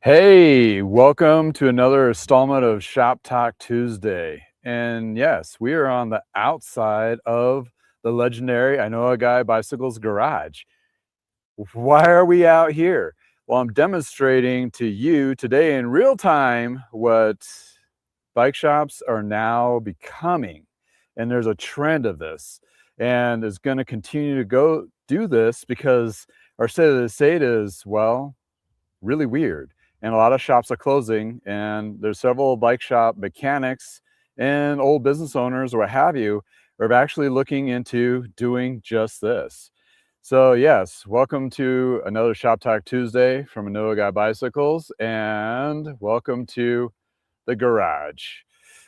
Hey, welcome to another installment of Shop Talk Tuesday. And yes, we are on the outside of the legendary I Know a Guy Bicycles garage. Why are we out here? Well, I'm demonstrating to you today in real time what bike shops are now becoming. And there's a trend of this. And it's going to continue to go do this because our state of the state is, well, really weird. And a lot of shops are closing, and there's several bike shop mechanics and old business owners or what have you are actually looking into doing just this. So yes, welcome to another Shop Talk Tuesday from Anoa Guy Bicycles, and welcome to the garage.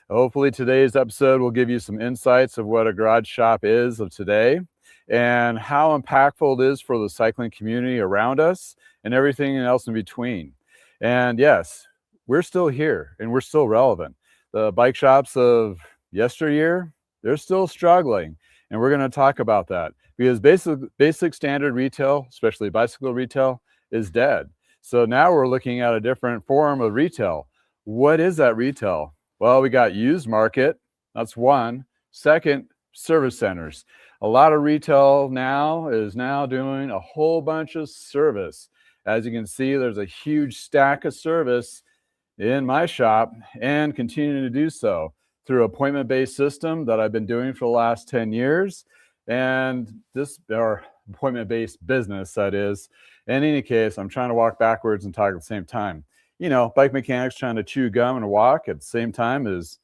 Hopefully today's episode will give you some insights of what a garage shop is of today and how impactful it is for the cycling community around us and everything else in between. And yes, we're still here and we're still relevant. The bike shops of yesteryear, they're still struggling. And we're going to talk about that because basic standard retail, especially bicycle retail, is dead. So now we're looking at a different form of retail. What is that retail? Well, we got used market. That's one. Second, service centers. A lot of retail now is doing a whole bunch of service. As you can see, there's a huge stack of service in my shop and continuing to do so through appointment-based system that I've been doing for the last 10 years. And this, or appointment-based business, that is. In any case, I'm trying to walk backwards and talk at the same time. You know, bike mechanics trying to chew gum and walk at the same time is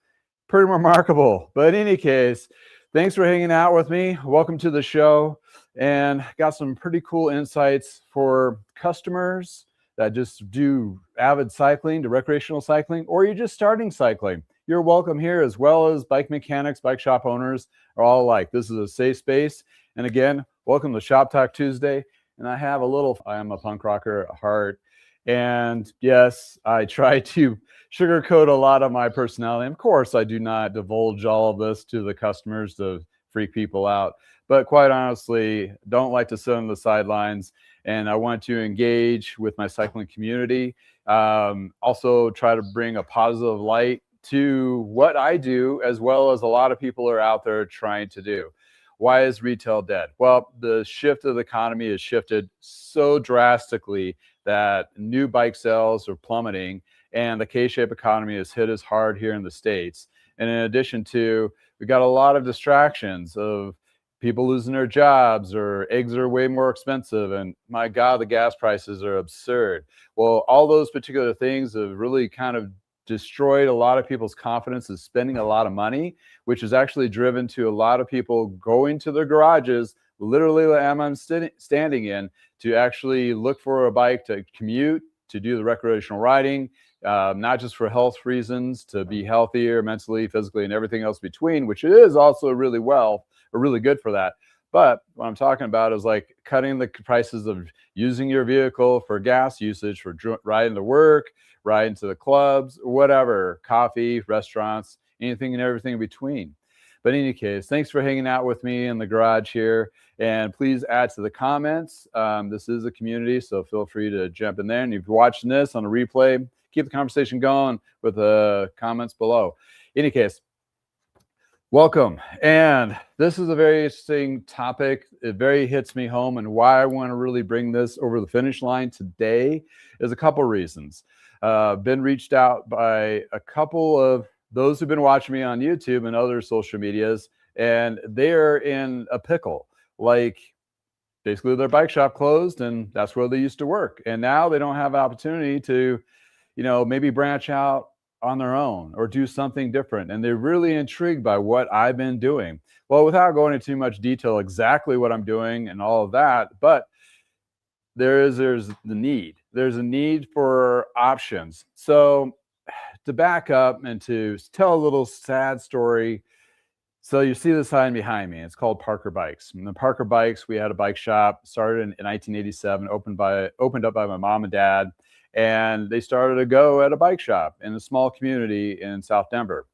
pretty remarkable. But in any case, thanks for hanging out with me. Welcome to the show. And got some pretty cool insights for customers that just do avid cycling to recreational cycling, or you're just starting cycling. You're welcome here, as well as bike mechanics, bike shop owners are all alike. This is a safe space. And again, welcome to Shop Talk Tuesday. And I am a punk rocker at heart. And yes, I try to sugarcoat a lot of my personality. Of course, I do not divulge all of this to the customers to freak people out. But quite honestly, don't like to sit on the sidelines. And I want to engage with my cycling community. Also try to bring a positive light to what I do, as well as a lot of people are out there trying to do. Why is retail dead? Well, the shift of the economy has shifted so drastically that new bike sales are plummeting and the K-shaped economy has hit us hard here in the States. And in addition to, we got a lot of distractions of people losing their jobs, or eggs are way more expensive, and my God, the gas prices are absurd. Well, all those particular things have really kind of destroyed a lot of people's confidence in spending a lot of money, which has actually driven to a lot of people going to their garages, literally I'm standing in, to actually look for a bike to commute, to do the recreational riding, not just for health reasons, to be healthier mentally, physically, and everything else between, which it is also really good for that. But what I'm talking about is like cutting the prices of using your vehicle for gas usage, for riding to work, riding to the clubs, whatever, coffee, restaurants, anything and everything in between. But in any case, thanks for hanging out with me in the garage here. And please add to the comments. This is a community, so feel free to jump in there. And if you're watching this on a replay, keep the conversation going with the comments below. In any case, welcome. And this is a very interesting topic. It very hits me home, and why I want to really bring this over the finish line today is a couple reasons. Been reached out by a couple of those who've been watching me on YouTube and other social medias, and they're in a pickle. Like, basically their bike shop closed, and that's where they used to work. And now they don't have an opportunity to, maybe branch out on their own or do something different. And they're really intrigued by what I've been doing. Well, without going into too much detail, exactly what I'm doing and all of that, but there's a need for options. So to back up and to tell a little sad story. So you see the sign behind me. It's called Parker Bikes. And the Parker Bikes, we had a bike shop, started in 1987, opened up by my mom and dad. And they started to go at a bike shop in a small community in South Denver.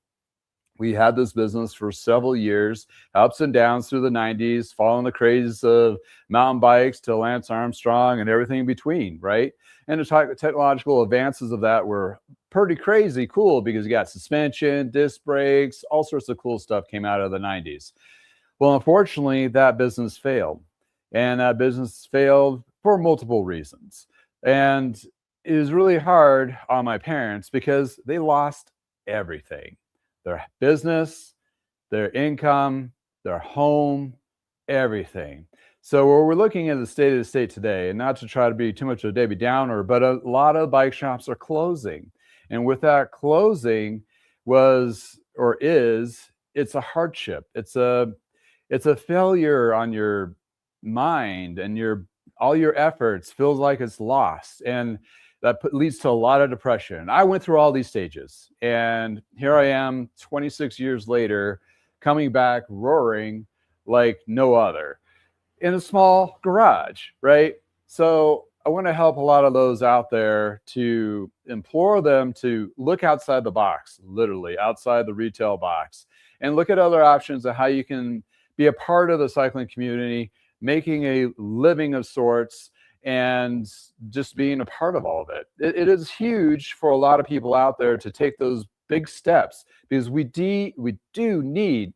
We had this business for several years, ups and downs through the 90s, following the craze of mountain bikes to Lance Armstrong and everything in between, right? And the technological advances of that were pretty crazy cool because you got suspension, disc brakes, all sorts of cool stuff came out of the 90s. Well, unfortunately, that business failed. And that business failed for multiple reasons. And it was really hard on my parents because they lost everything, their business, their income, their home, everything. So when we're looking at the state of the state today, and not to try to be too much of a Debbie Downer, but a lot of bike shops are closing. And with that closing was or is, it's a hardship. It's a failure on your mind, and your all your efforts feels like it's lost, and leads to a lot of depression. I went through all these stages, and here I am 26 years later, coming back roaring like no other in a small garage, right? So I want to help a lot of those out there, to implore them to look outside the box, literally outside the retail box, and look at other options of how you can be a part of the cycling community, making a living of sorts, and just being a part of all of it. It is huge for a lot of people out there to take those big steps, because we do need,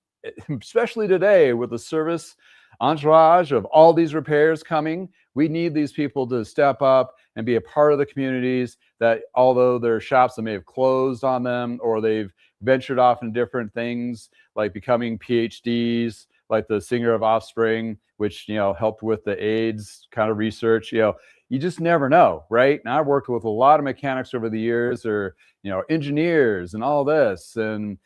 especially today with the service entourage of all these repairs coming, we need these people to step up and be a part of the communities that, although there are shops that may have closed on them, or they've ventured off in different things like becoming PhDs, like the singer of Offspring, which, helped with the AIDS kind of research. You just never know, right? And I've worked with a lot of mechanics over the years, or engineers and all this, and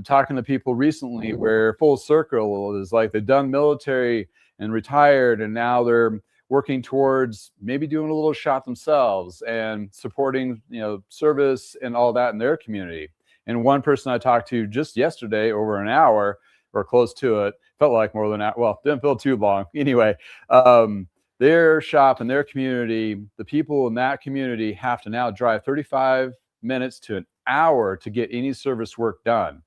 talking to people recently where full circle is like they've done military and retired, and now they're working towards maybe doing a little shop themselves and supporting service and all that in their community. And one person I talked to just yesterday, over an hour or close to it, felt like more than that. Well, didn't feel too long. Anyway, their shop and their community, the people in that community have to now drive 35 minutes to an hour to get any service work done.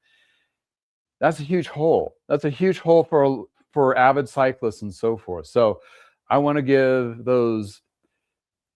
That's a huge hole. That's a huge hole for avid cyclists and so forth. So I want to give those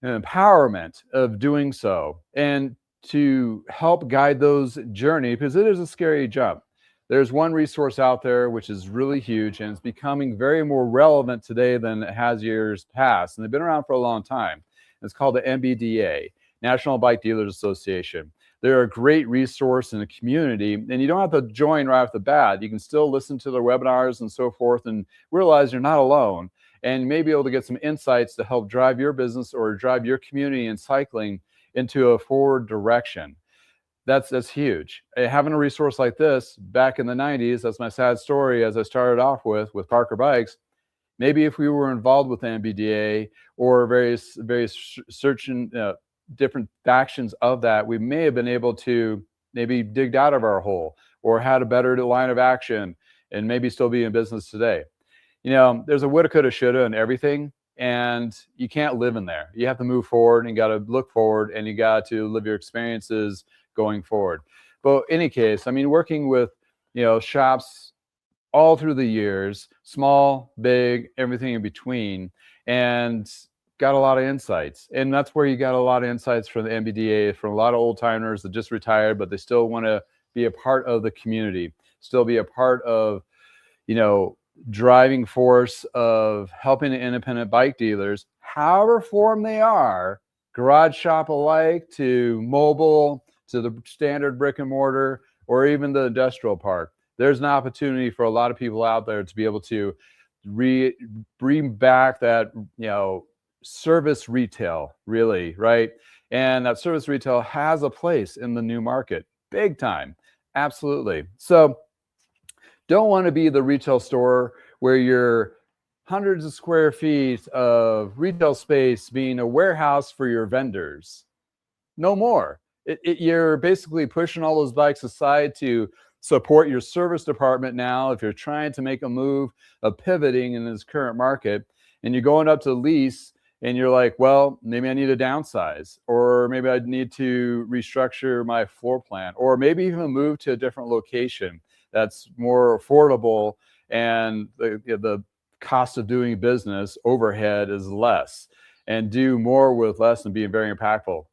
an empowerment of doing so, and to help guide those journey, because it is a scary jump. There's one resource out there which is really huge, and it's becoming very more relevant today than it has years past, and they've been around for a long time. It's called the NBDA, National Bike Dealers Association. They're a great resource in the community, and you don't have to join right off the bat. You can still listen to their webinars and so forth, and realize you're not alone, and may be able to get some insights to help drive your business or drive your community in cycling into a forward direction. That's huge. Having a resource like this back in the 90s, that's my sad story, as I started off with Parker Bikes. Maybe if we were involved with NBDA or various search and different factions of that, we may have been able to maybe dig out of our hole, or had a better line of action, and maybe still be in business today. There's a woulda, coulda, shoulda in everything, and you can't live in there. You have to move forward, and you got to look forward, and you got to live your experiences going forward. But in any case, working with shops all through the years, small, big, everything in between, and got a lot of insights. And that's where you got a lot of insights from the NBDA, from a lot of old timers that just retired, but they still want to be a part of the community, still be a part of driving force of helping the independent bike dealers, however form they are, garage shop alike to mobile, to the standard brick and mortar, or even the industrial park. There's an opportunity for a lot of people out there to be able to bring back that service retail, really, right? And that service retail has a place in the new market, big time, absolutely. So don't want to be the retail store where you're hundreds of square feet of retail space being a warehouse for your vendors. No more. You're basically pushing all those bikes aside to support your service department now. If you're trying to make a move of pivoting in this current market, and you're going up to lease and you're like, well, maybe I need to downsize, or maybe I need to restructure my floor plan, or maybe even move to a different location that's more affordable, and the cost of doing business overhead is less, and do more with less and being very impactful.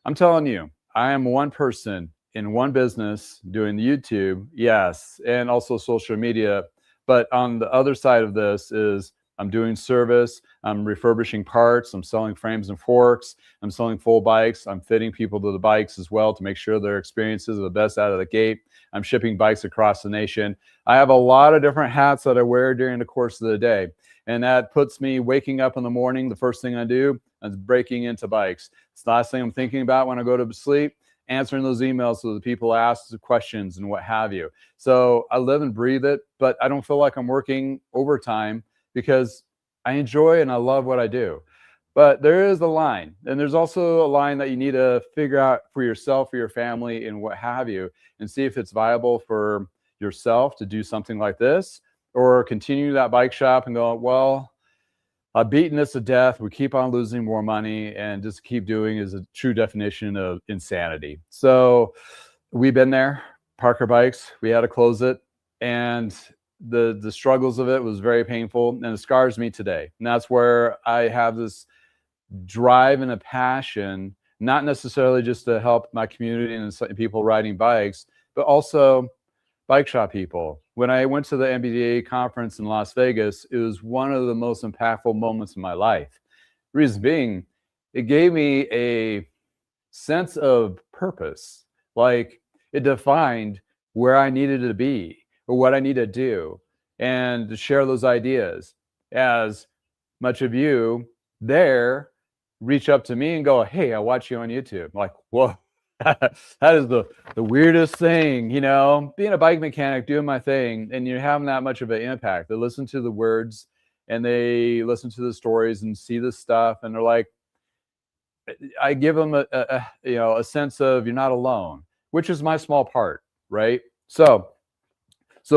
I'm telling you, I am one person in one business doing the YouTube, yes, and also social media. But on the other side of this is I'm doing service, I'm refurbishing parts, I'm selling frames and forks, I'm selling full bikes, I'm fitting people to the bikes as well to make sure their experiences are the best out of the gate. I'm shipping bikes across the nation. I have a lot of different hats that I wear during the course of the day. And that puts me waking up in the morning. The first thing I do is breaking into bikes. It's the last thing I'm thinking about when I go to sleep, answering those emails so the people ask the questions and what have you. So I live and breathe it, but I don't feel like I'm working overtime because I enjoy and I love what I do. But there is a line, and there's also a line that you need to figure out for yourself, for your family, and what have you, and see if it's viable for yourself to do something like this, or continue that bike shop and go, well, I've beaten this to death. We keep on losing more money, and just keep doing is a true definition of insanity. So we've been there, Parker Bikes. We had to close it, and the struggles of it was very painful, and it scars me today. And that's where I have this drive and a passion, not necessarily just to help my community and people riding bikes, but also bike shop people. When I went to the NBDA conference in Las Vegas, it was one of the most impactful moments in my life. Reason being, it gave me a sense of purpose. Like, it defined where I needed to be or what I need to do, and to share those ideas. As much of you there reach up to me and go, hey, I watch you on YouTube. I'm like, whoa, that is the weirdest thing, being a bike mechanic, doing my thing, and you're having that much of an impact. They listen to the words and they listen to the stories and see the stuff, and they're like, I give them a sense of you're not alone, which is my small part, right? So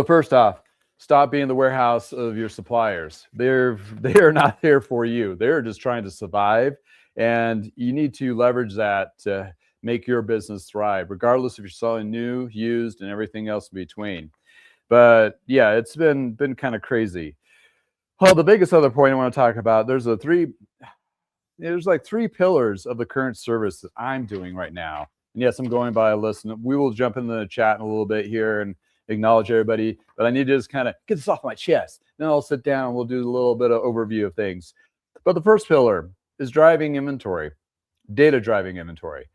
first off, stop being the warehouse of your suppliers. They are not there for you. They're just trying to survive, and you need to leverage that to make your business thrive, regardless if you're selling new, used, and everything else in between. But yeah, it's been kind of crazy. Well, the biggest other point I want to talk about, there's like three pillars of the current service that I'm doing right now. And yes, I'm going by a list, and we will jump in the chat in a little bit here and acknowledge everybody, but I need to just kind of get this off my chest. Then I'll sit down and we'll do a little bit of overview of things. But the first pillar is driving inventory, data driving inventory.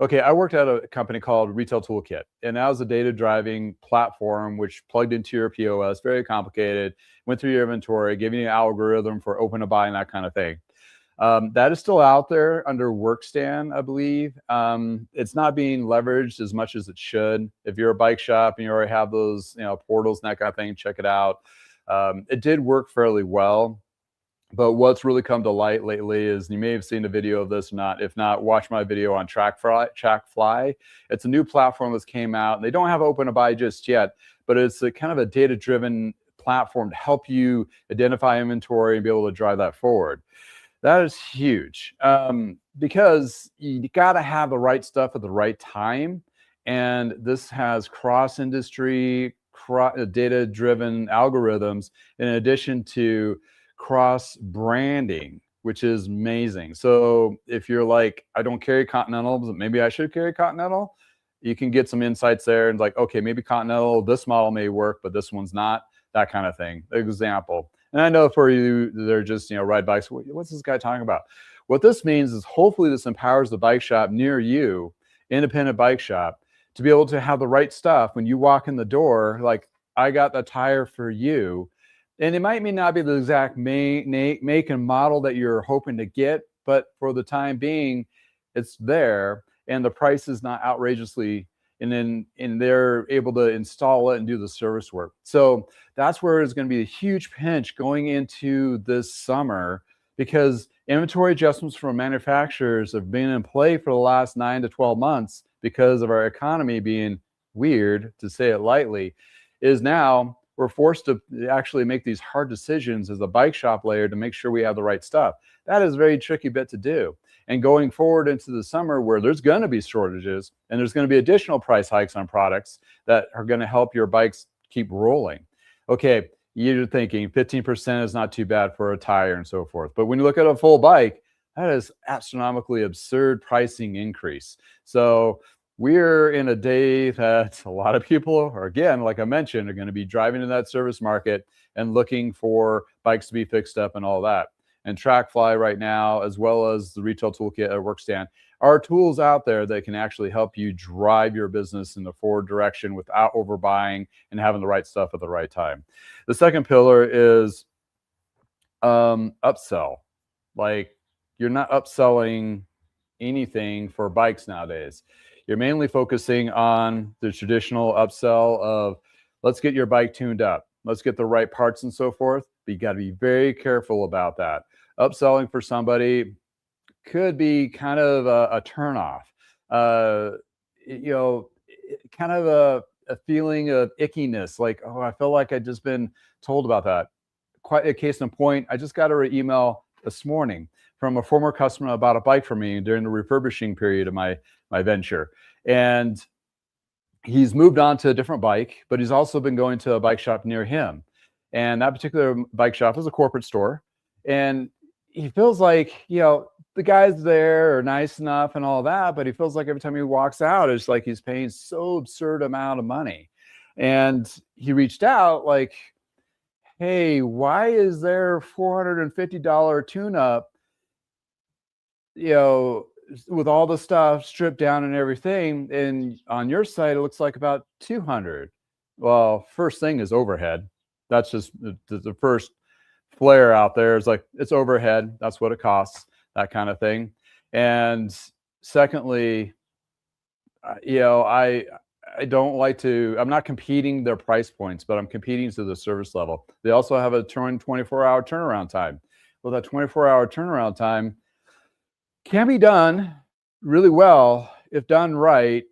Okay, I worked at a company called Retail Toolkit, and that was a data driving platform which plugged into your POS, very complicated, went through your inventory, gave you an algorithm for open to buy and that kind of thing. That is still out there under Workstand, I believe. It's not being leveraged as much as it should. If you're a bike shop and you already have those, portals and that kind of thing, check it out. It did work fairly well, but what's really come to light lately is, you may have seen a video of this or not. If not, watch my video on TrackFly. It's a new platform that's came out, and they don't have open to buy just yet, but it's a kind of a data-driven platform to help you identify inventory and be able to drive that forward. That is huge, because you got to have the right stuff at the right time. And this has cross-industry, data-driven algorithms, in addition to cross-branding, which is amazing. So if you're like, I don't carry Continental, but maybe I should carry Continental, you can get some insights there, and like, okay, maybe Continental, this model may work, but this one's not, that kind of thing. Example. And I know for you, they're just, ride bikes. What's this guy talking about? What this means is, hopefully this empowers the bike shop near you, independent bike shop, to be able to have the right stuff when you walk in the door. Like, I got the tire for you. And it might not be the exact make and model that you're hoping to get, but for the time being, it's there, and the price is not outrageously, and they're able to install it and do the service work. So that's where it's going to be a huge pinch going into this summer, because inventory adjustments from manufacturers have been in play for the last 9 to 12 months because of our economy being weird, to say it lightly, is now we're forced to actually make these hard decisions as a bike shop layer to make sure we have the right stuff. That is a very tricky bit to do. And going forward into the summer where there's going to be shortages and there's going to be additional price hikes on products that are going to help your bikes keep rolling. Okay, you're thinking 15% is not too bad for a tire and so forth. But when you look at a full bike, that is astronomically absurd pricing increase. So we're in a day that a lot of people are, again, like I mentioned, are going to be driving in that service market and looking for bikes to be fixed up and all that. And TrackFly right now, as well as the Retail Toolkit at Workstand, are tools out there that can actually help you drive your business in the forward direction without overbuying and having the right stuff at the right time. The second pillar is upsell. Like, you're not upselling anything for bikes nowadays. You're mainly focusing on the traditional upsell of, let's get your bike tuned up, let's get the right parts and so forth. But you got to be very careful about that. Upselling for somebody could be kind of a turnoff. You know, kind of a feeling of ickiness, like, oh, I feel like I've just been told about that. Quite a case in point, I just got an email this morning from a former customer about a bike for me during the refurbishing period of my venture. And he's moved on to a different bike, but he's also been going to a bike shop near him. And that particular bike shop is a corporate store. And he feels like, the guys there are nice enough and all that, but he feels like every time he walks out, it's like he's paying so absurd amount of money. And he reached out like, hey, why is there $450 tune-up, with all the stuff stripped down and everything, and on your site it looks like about 200. Well, first thing is overhead. That's just the first flare out there. Is like, it's overhead, that's what it costs, that kind of thing. And secondly, I don't like to, I'm not competing their price points, but I'm competing to the service level. They also have a 24-hour turnaround time. Well, that 24-hour turnaround time can be done really well if done right,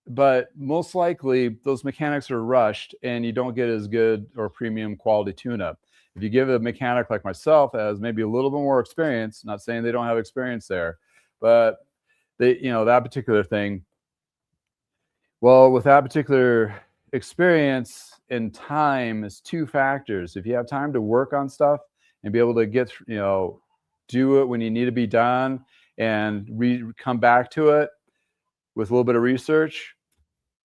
but most likely those mechanics are rushed and you don't get as good or premium quality tune-up. If you give a mechanic like myself as maybe a little bit more experience, not saying they don't have experience there, but they, that particular thing, well, with that particular experience and time is two factors. If you have time to work on stuff and be able to get, do it when you need to be done and come back to it with a little bit of research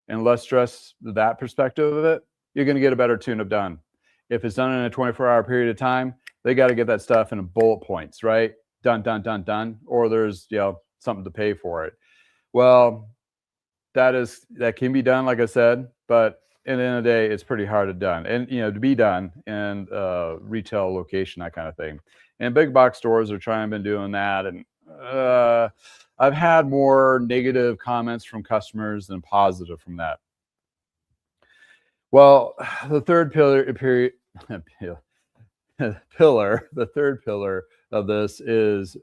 and less stress, that perspective of it, you're going to get a better tune-up done. If it's done in a 24-hour period of time, they got to get that stuff in bullet points, right? Done, done, done, done. Or there's, something to pay for it. Well, that can be done, like I said, but at the end of the day, it's pretty hard to done. And, to be done in retail location, that kind of thing. And big box stores are trying to doing that. And I've had more negative comments from customers than positive from that. Well, the third pillar of this is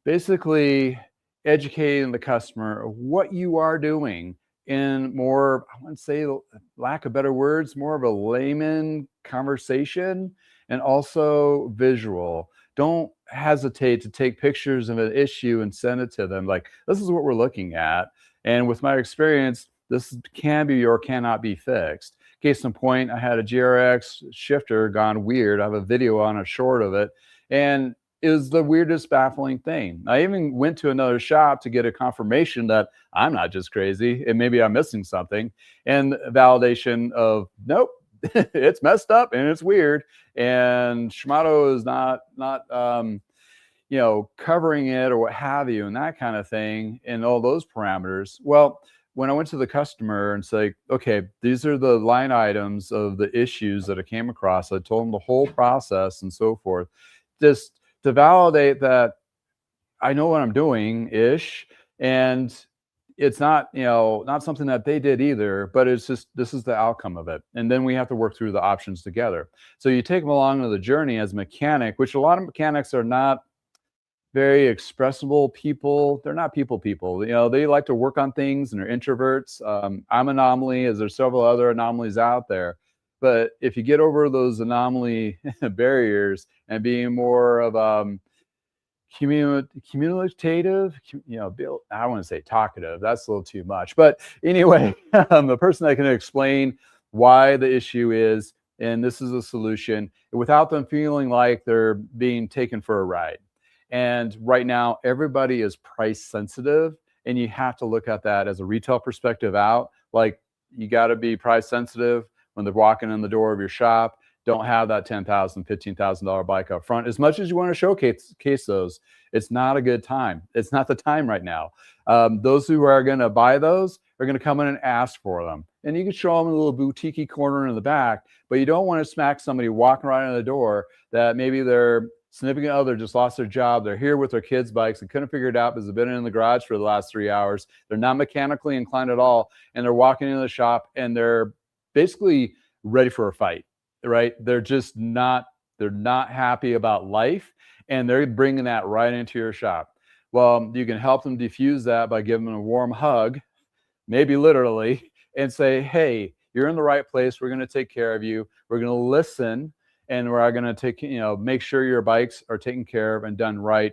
basically educating the customer of what you are doing in more, I want to say, lack of better words, more of a layman conversation and also visual. Don't hesitate to take pictures of an issue and send it to them. Like, this is what we're looking at. And with my experience, this can be or cannot be fixed. Case in point, I had a GRX shifter gone weird. I have a video on a short of it. And it was the weirdest, baffling thing. I even went to another shop to get a confirmation that I'm not just crazy and maybe I'm missing something. And validation of, nope, it's messed up and it's weird. And Shimano is not covering it or what have you, and that kind of thing, and all those parameters. Well, when I went to the customer and say, okay, these are the line items of the issues that I came across, I told them the whole process and so forth, just to validate that I know what I'm doing ish. And it's not, not something that they did either, but it's just, this is the outcome of it. And then we have to work through the options together. So you take them along on the journey as a mechanic, which a lot of mechanics are not very expressible people. They're not people. They like to work on things and they're introverts. I'm an anomaly, as there's several other anomalies out there. But if you get over those anomaly barriers and being more of communicative, I want to say talkative. That's a little too much. But anyway, the person that can explain why the issue is, and this is a solution without them feeling like they're being taken for a ride. And right now, everybody is price sensitive, and you have to look at that as a retail perspective out. Like, you got to be price sensitive when they're walking in the door of your shop. Don't have that $10,000, $15,000 bike up front. As much as you want to showcase those, it's not a good time. It's not the time right now. Those who are going to buy those are going to come in and ask for them. And you can show them a little boutique corner in the back, but you don't want to smack somebody walking right in the door that maybe their significant other just lost their job. They're here with their kids' bikes and couldn't figure it out because they've been in the garage for the last 3 hours. They're not mechanically inclined at all. And they're walking into the shop and they're basically ready for a fight, right? They're not happy about life, and they're bringing that right into your shop. Well, you can help them diffuse that by giving them a warm hug, maybe literally, and say, hey, you're in the right place. We're going to take care of you. We're going to listen, and we're going to make sure your bikes are taken care of and done right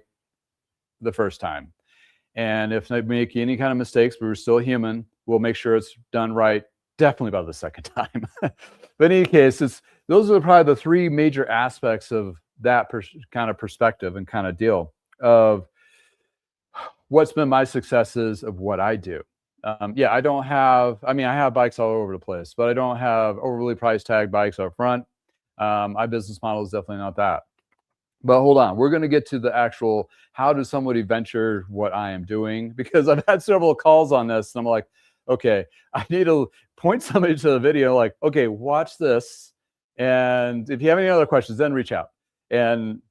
the first time. And if they make any kind of mistakes, but we're still human, we'll make sure it's done right definitely by the second time. But in any case, those are probably the three major aspects of that kind of perspective and kind of deal of what's been my successes of what I do. Yeah, I have bikes all over the place, but I don't have overly price tag bikes up front. My business model is definitely not that. But hold on, we're going to get to the actual, how does somebody venture what I am doing? Because I've had several calls on this, and I'm like, okay, I need to point somebody to the video, like, okay, watch this. And if you have any other questions, then reach out and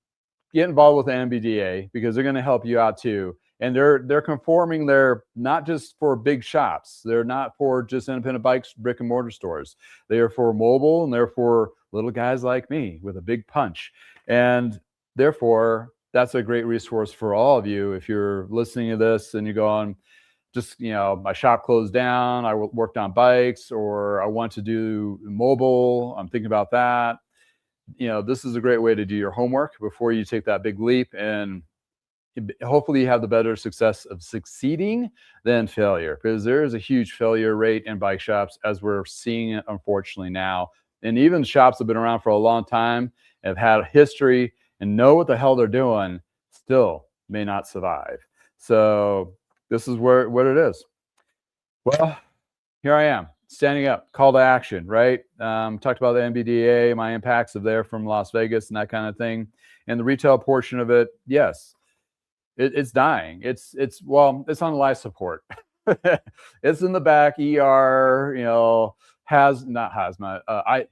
get involved with the NBDA, because they're going to help you out too. And they're conforming. They're not just for big shops. They're not for just independent bikes, brick and mortar stores. They are for mobile, and they're for little guys like me with a big punch. And therefore, that's a great resource for all of you. If you're listening to this and you go on, just, my shop closed down, I worked on bikes, or I want to do mobile, I'm thinking about that. This is a great way to do your homework before you take that big leap, and hopefully you have the better success of succeeding than failure, because there is a huge failure rate in bike shops, as we're seeing it unfortunately now. And even shops that have been around for a long time, have had history and know what the hell they're doing, still may not survive. So this is what it is. Well, here I am, standing up, call to action, right? Talked about the NBDA, my impacts of there from Las Vegas and that kind of thing. And the retail portion of it, yes, it's dying. It's on life support. It's in the back, ER, not hazmat.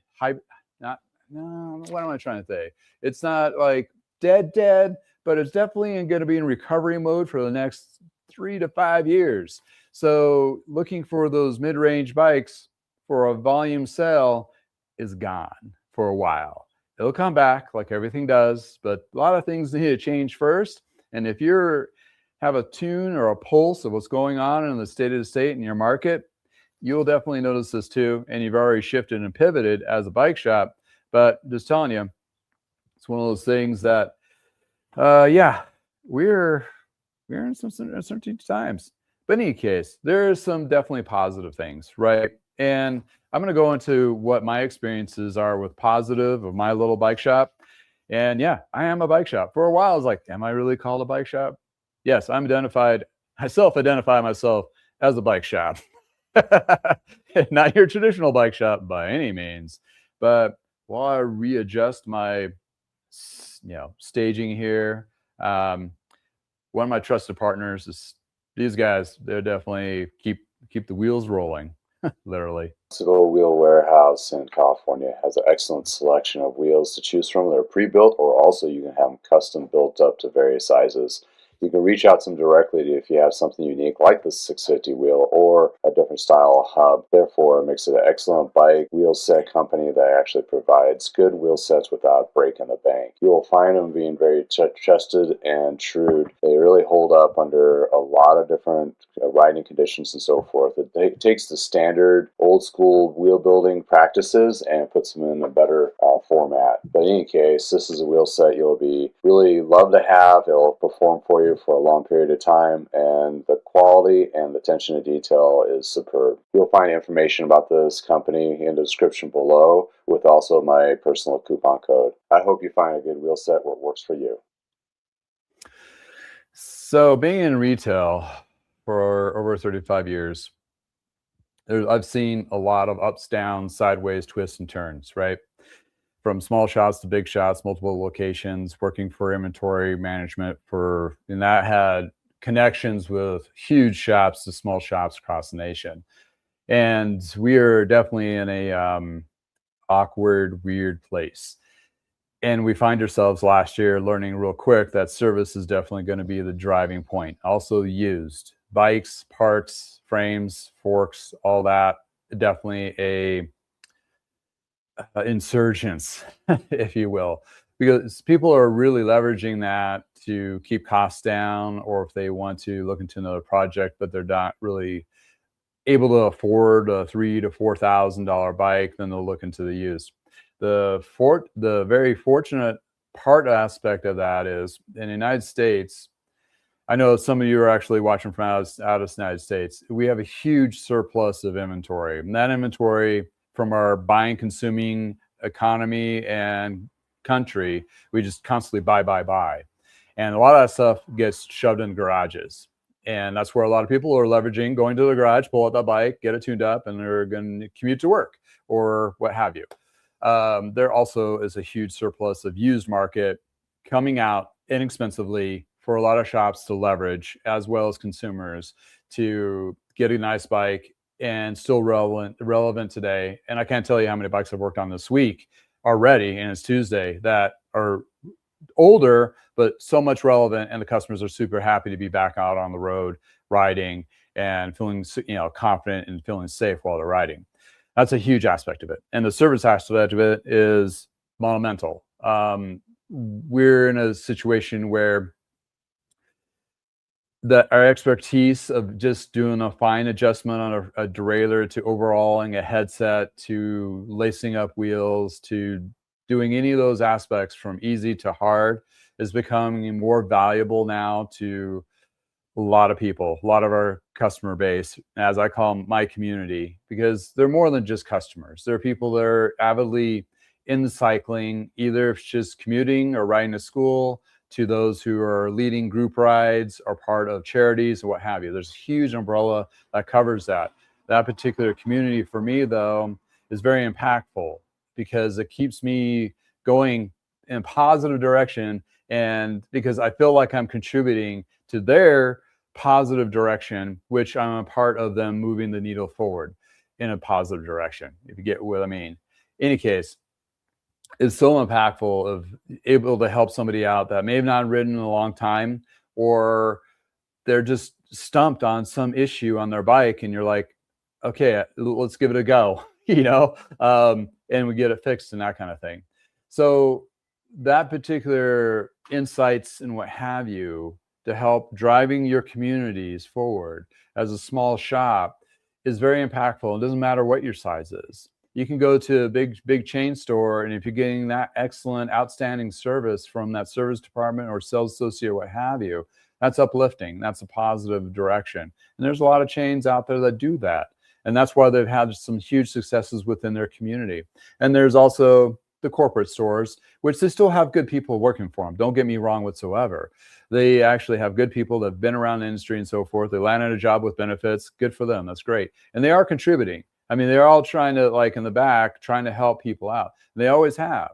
What am I trying to say? It's not like dead, but it's definitely going to be in recovery mode for the next 3 to 5 years. So looking for those mid-range bikes for a volume sale is gone for a while. It'll come back like everything does, but a lot of things need to change first. And if you have a tune or a pulse of what's going on in the state in your market, you'll definitely notice this too. And you've already shifted and pivoted as a bike shop. But just telling you, it's one of those things that, we're in some uncertain times. But in any case, there's some definitely positive things, right? And I'm going to go into what my experiences are with positive of my little bike shop. And yeah, I am a bike shop. For a while, I was like, am I really called a bike shop? Yes, I self-identify myself as a bike shop. Not your traditional bike shop by any means. But while I readjust my, staging here, one of my trusted partners is these guys. They're definitely keep the wheels rolling, literally. Bicycle Wheel Warehouse in California has an excellent selection of wheels to choose from. They're pre-built, or also you can have them custom built up to various sizes. You can reach out to them directly if you have something unique like the 650 wheel or a different style hub. Therefore, it makes it an excellent bike wheel set company that actually provides good wheel sets without breaking the bank. You will find them being very trusted and true. They really hold up under a lot of different riding conditions and so forth. It takes the standard old school wheel building practices and puts them in a better format. But in any case, this is a wheel set you'll be really love to have. It'll perform for you for a long period of time, and the quality and the attention to detail is superb. You'll find information about this company in the description below, with also my personal coupon code. I hope you find a good wheel set where it works for you. So being in retail for over 35 years, I've seen a lot of ups, downs, sideways, twists, and turns, right? From small shops to big shops, multiple locations, working for inventory management and that had connections with huge shops to small shops across the nation. And we are definitely in a awkward, weird place. And we find ourselves last year learning real quick that service is definitely going to be the driving point. Also, used bikes, parts, frames, forks, all that. Definitely a insurgence, if you will, because people are really leveraging that to keep costs down, or if they want to look into another project, but they're not really able to afford a $3,000 to $4,000 bike, then they'll look into the used. The very fortunate part aspect of that is in the United States. I know some of you are actually watching from out of the United States. We have a huge surplus of inventory, and that inventory from our buying, consuming economy and country, we just constantly buy. And a lot of that stuff gets shoved in garages. And that's where a lot of people are leveraging, going to the garage, pull out the bike, get it tuned up, and they're going to commute to work or what have you. There also is a huge surplus of used market coming out inexpensively for a lot of shops to leverage, as well as consumers, to get a nice bike and still relevant today. And I can't tell you how many bikes I've worked on this week already, and it's Tuesday, that are older but so much relevant, and the customers are super happy to be back out on the road riding and feeling confident and feeling safe while they're riding. That's a huge aspect of it. And the service aspect of it is monumental. We're in a situation where that our expertise of just doing a fine adjustment on a derailleur, to overhauling a headset, to lacing up wheels, to doing any of those aspects from easy to hard, is becoming more valuable now to a lot of people, a lot of our customer base, as I call them, my community, because they're more than just customers. They're people that are avidly in cycling, either if it's just commuting or riding to school, to those who are leading group rides or part of charities or what have you. There's a huge umbrella that covers that. That particular community for me, though, is very impactful because it keeps me going in a positive direction, and because I feel like I'm contributing to their positive direction, which I'm a part of them moving the needle forward in a positive direction, if you get what I mean. In any case, is so impactful of able to help somebody out that may have not ridden in a long time, or they're just stumped on some issue on their bike, and you're like, okay, let's give it a go, and we get it fixed and that kind of thing. So that particular insights and what have you to help driving your communities forward as a small shop is very impactful. It doesn't matter what your size is. You can go to a big chain store, and if you're getting that excellent, outstanding service from that service department or sales associate or what have you, that's uplifting. That's a positive direction. And there's a lot of chains out there that do that. And that's why they've had some huge successes within their community. And there's also the corporate stores, which they still have good people working for them. Don't get me wrong whatsoever. They actually have good people that have been around the industry and so forth. They landed a job with benefits. Good for them. That's great. And they are contributing. I mean, they're all trying to, like in the back, trying to help people out. They always have.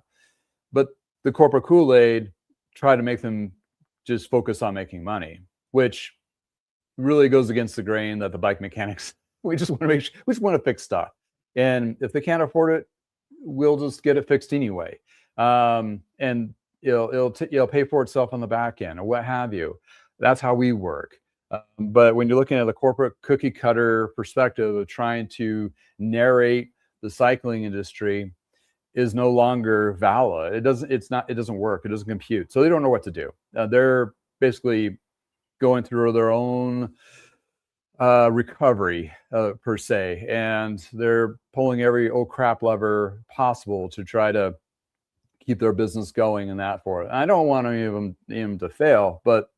But the corporate Kool-Aid try to make them just focus on making money, which really goes against the grain that the bike mechanics, we just want to fix stuff. And if they can't afford it, we'll just get it fixed anyway. And it'll pay for itself on the back end or what have you. That's how we work. But when you're looking at the corporate cookie cutter perspective of trying to narrate the cycling industry is no longer valid. It doesn't work. It doesn't compute. So they don't know what to do. They're basically going through their own recovery per se, and they're pulling every oh crap lever possible to try to keep their business going and that for it. I don't want any of them to fail, but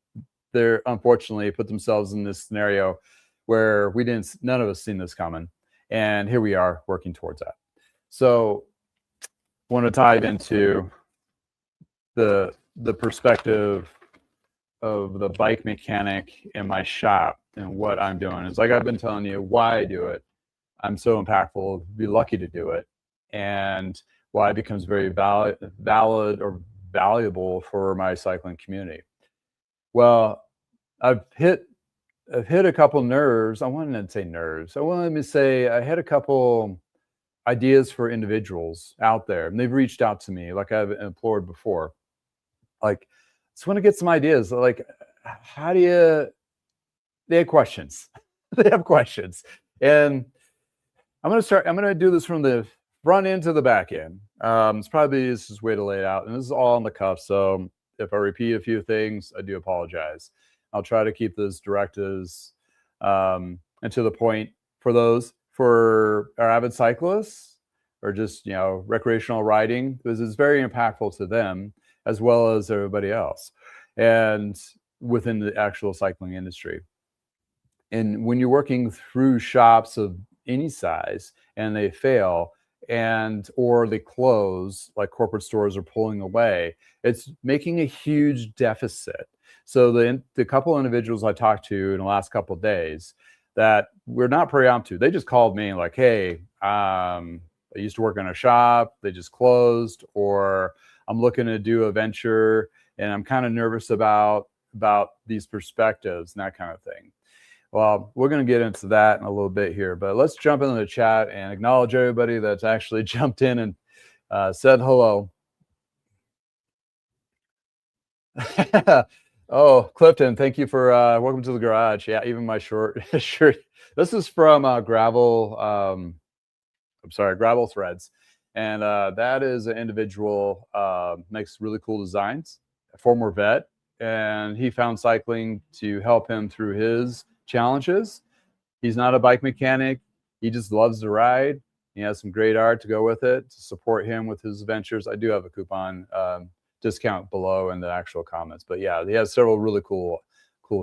they're unfortunately put themselves in this scenario where none of us seen this coming, and here we are working towards that. So I want to dive into the perspective of the bike mechanic in my shop and what I'm doing. It's like I've been telling you why I do it. I'm so impactful, be lucky to do it, and why it becomes very valid or valuable for my cycling community. Well, I've hit a couple nerves. I wanted to say nerves. I wanted to say I had a couple ideas for individuals out there, and they've reached out to me like I've implored before. Like, just want to get some ideas. Like, how do you? They have questions. They have questions, and I'm going to do this from the front end to the back end. It's probably the easiest way to lay it out, and this is all on the cuff. So if I repeat a few things, I do apologize. I'll try to keep this direct as and to the point for our avid cyclists or just recreational riding, because it's very impactful to them as well as everybody else, and within the actual cycling industry. And when you're working through shops of any size and they fail or they close, like corporate stores are pulling away, it's making a huge deficit. So the couple individuals I talked to in the last couple of days that were not preemptive, they just called me like, hey, I used to work in a shop, they just closed, or I'm looking to do a venture and I'm kind of nervous about these perspectives and that kind of thing. Well, we're going to get into that in a little bit here, but let's jump into the chat and acknowledge everybody that's actually jumped in and said hello. Oh, Clifton, thank you for welcome to the garage. Yeah, even my short shirt. This is from Gravel Threads, and that is an individual makes really cool designs, a former vet, and he found cycling to help him through his challenges. He's not a bike mechanic. He just loves to ride. He has some great art to go with it to support him with his ventures. I do have a coupon discount below in the actual comments, but yeah, he has several really cool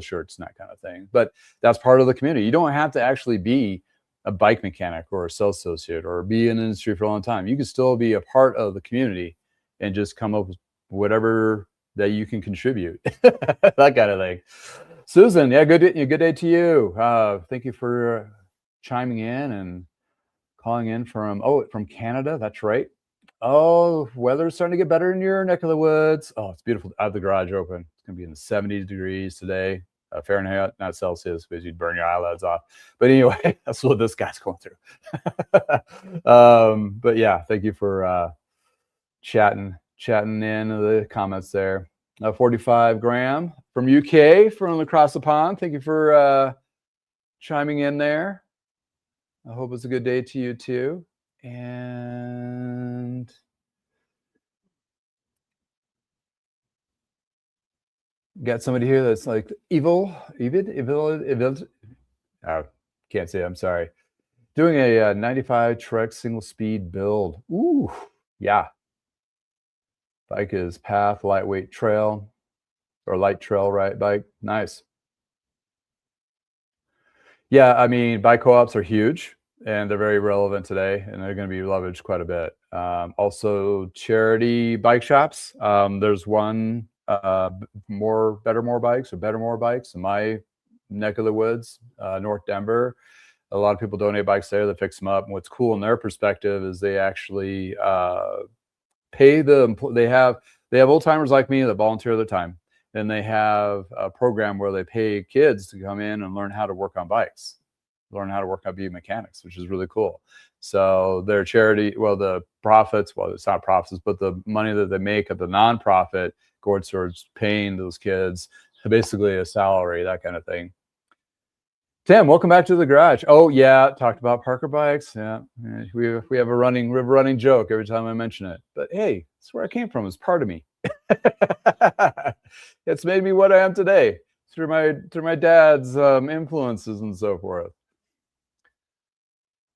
shirts and that kind of thing. But that's part of the community. You don't have to actually be a bike mechanic or a sales associate or be in the industry for a long time. You can still be a part of the community and just come up with whatever that you can contribute. That kind of thing. Susan, yeah, good day to you. Thank you for chiming in and calling in from Canada. That's right. Oh, weather's starting to get better in your neck of the woods. Oh, it's beautiful. I have the garage open. It's going to be in the 70 degrees today, Fahrenheit, not Celsius, because you'd burn your eyelids off. But anyway, that's what this guy's going through. But yeah, thank you for chatting in the comments there. 45 Graham from UK, from across the pond. Thank you for chiming in there. I hope it's a good day to you too. And got somebody here that's like evil. Oh, can't say. I'm sorry. Doing a 95 Trek single speed build. Ooh, yeah. Bike is path, lightweight trail, or light trail bike. Nice. Yeah, I mean, bike co-ops are huge and they're very relevant today, and they're going to be leveraged quite a bit. Also, charity bike shops. There's one, Better More Bikes in my neck of the woods, North Denver. A lot of people donate bikes there. They fix them up. And what's cool in their perspective is they actually pay they have old timers like me that volunteer their time. And they have a program where they pay kids to come in and learn how to work on bikes, learn how to work on being mechanics, which is really cool. So their charity, the profits, it's not profits, but the money that they make at the nonprofit goes towards paying those kids basically a salary, that kind of thing. Tim, welcome back to the garage. Oh yeah, talked about Parker bikes. Yeah, we have a running joke every time I mention it. But hey, it's where I came from. It's part of me. It's made me what I am today through my dad's influences and so forth.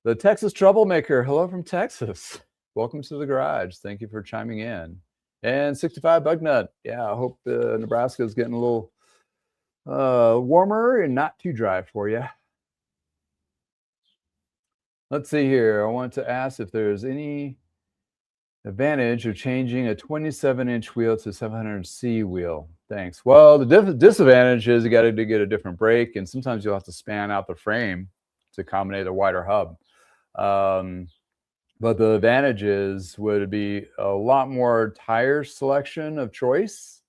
The Texas troublemaker. Hello from Texas. Welcome to the garage. Thank you for chiming in. And 65 Bugnut. Yeah, I hope Nebraska is getting a little warmer and not too dry for you. Let's see here. I want to ask if there's any advantage of changing a 27-inch wheel to 700C wheel. Thanks. Well, the disadvantage is you got to get a different brake, and sometimes you'll have to span out the frame to accommodate a wider hub. But the advantages would be a lot more tire selection of choice,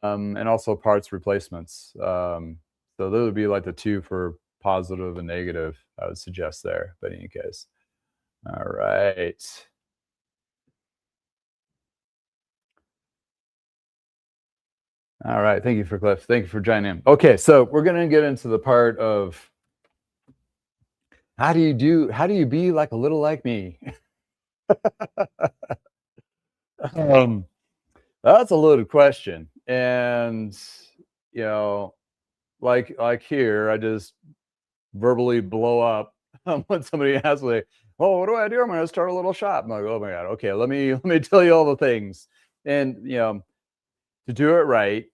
and also parts replacements. So those would be like the two for positive and negative, I would suggest there. But in any case, all right. All right. Thank you for Cliff. Thank you for joining in. Okay, so we're going to get into the part of how do you be like a little like me? That's a loaded question. And you know, like here, I just verbally blow up when somebody asks me, "Oh, what do I do? I'm going to start a little shop." I'm like, "Oh my god, okay, let me tell you all the things." And to do it right,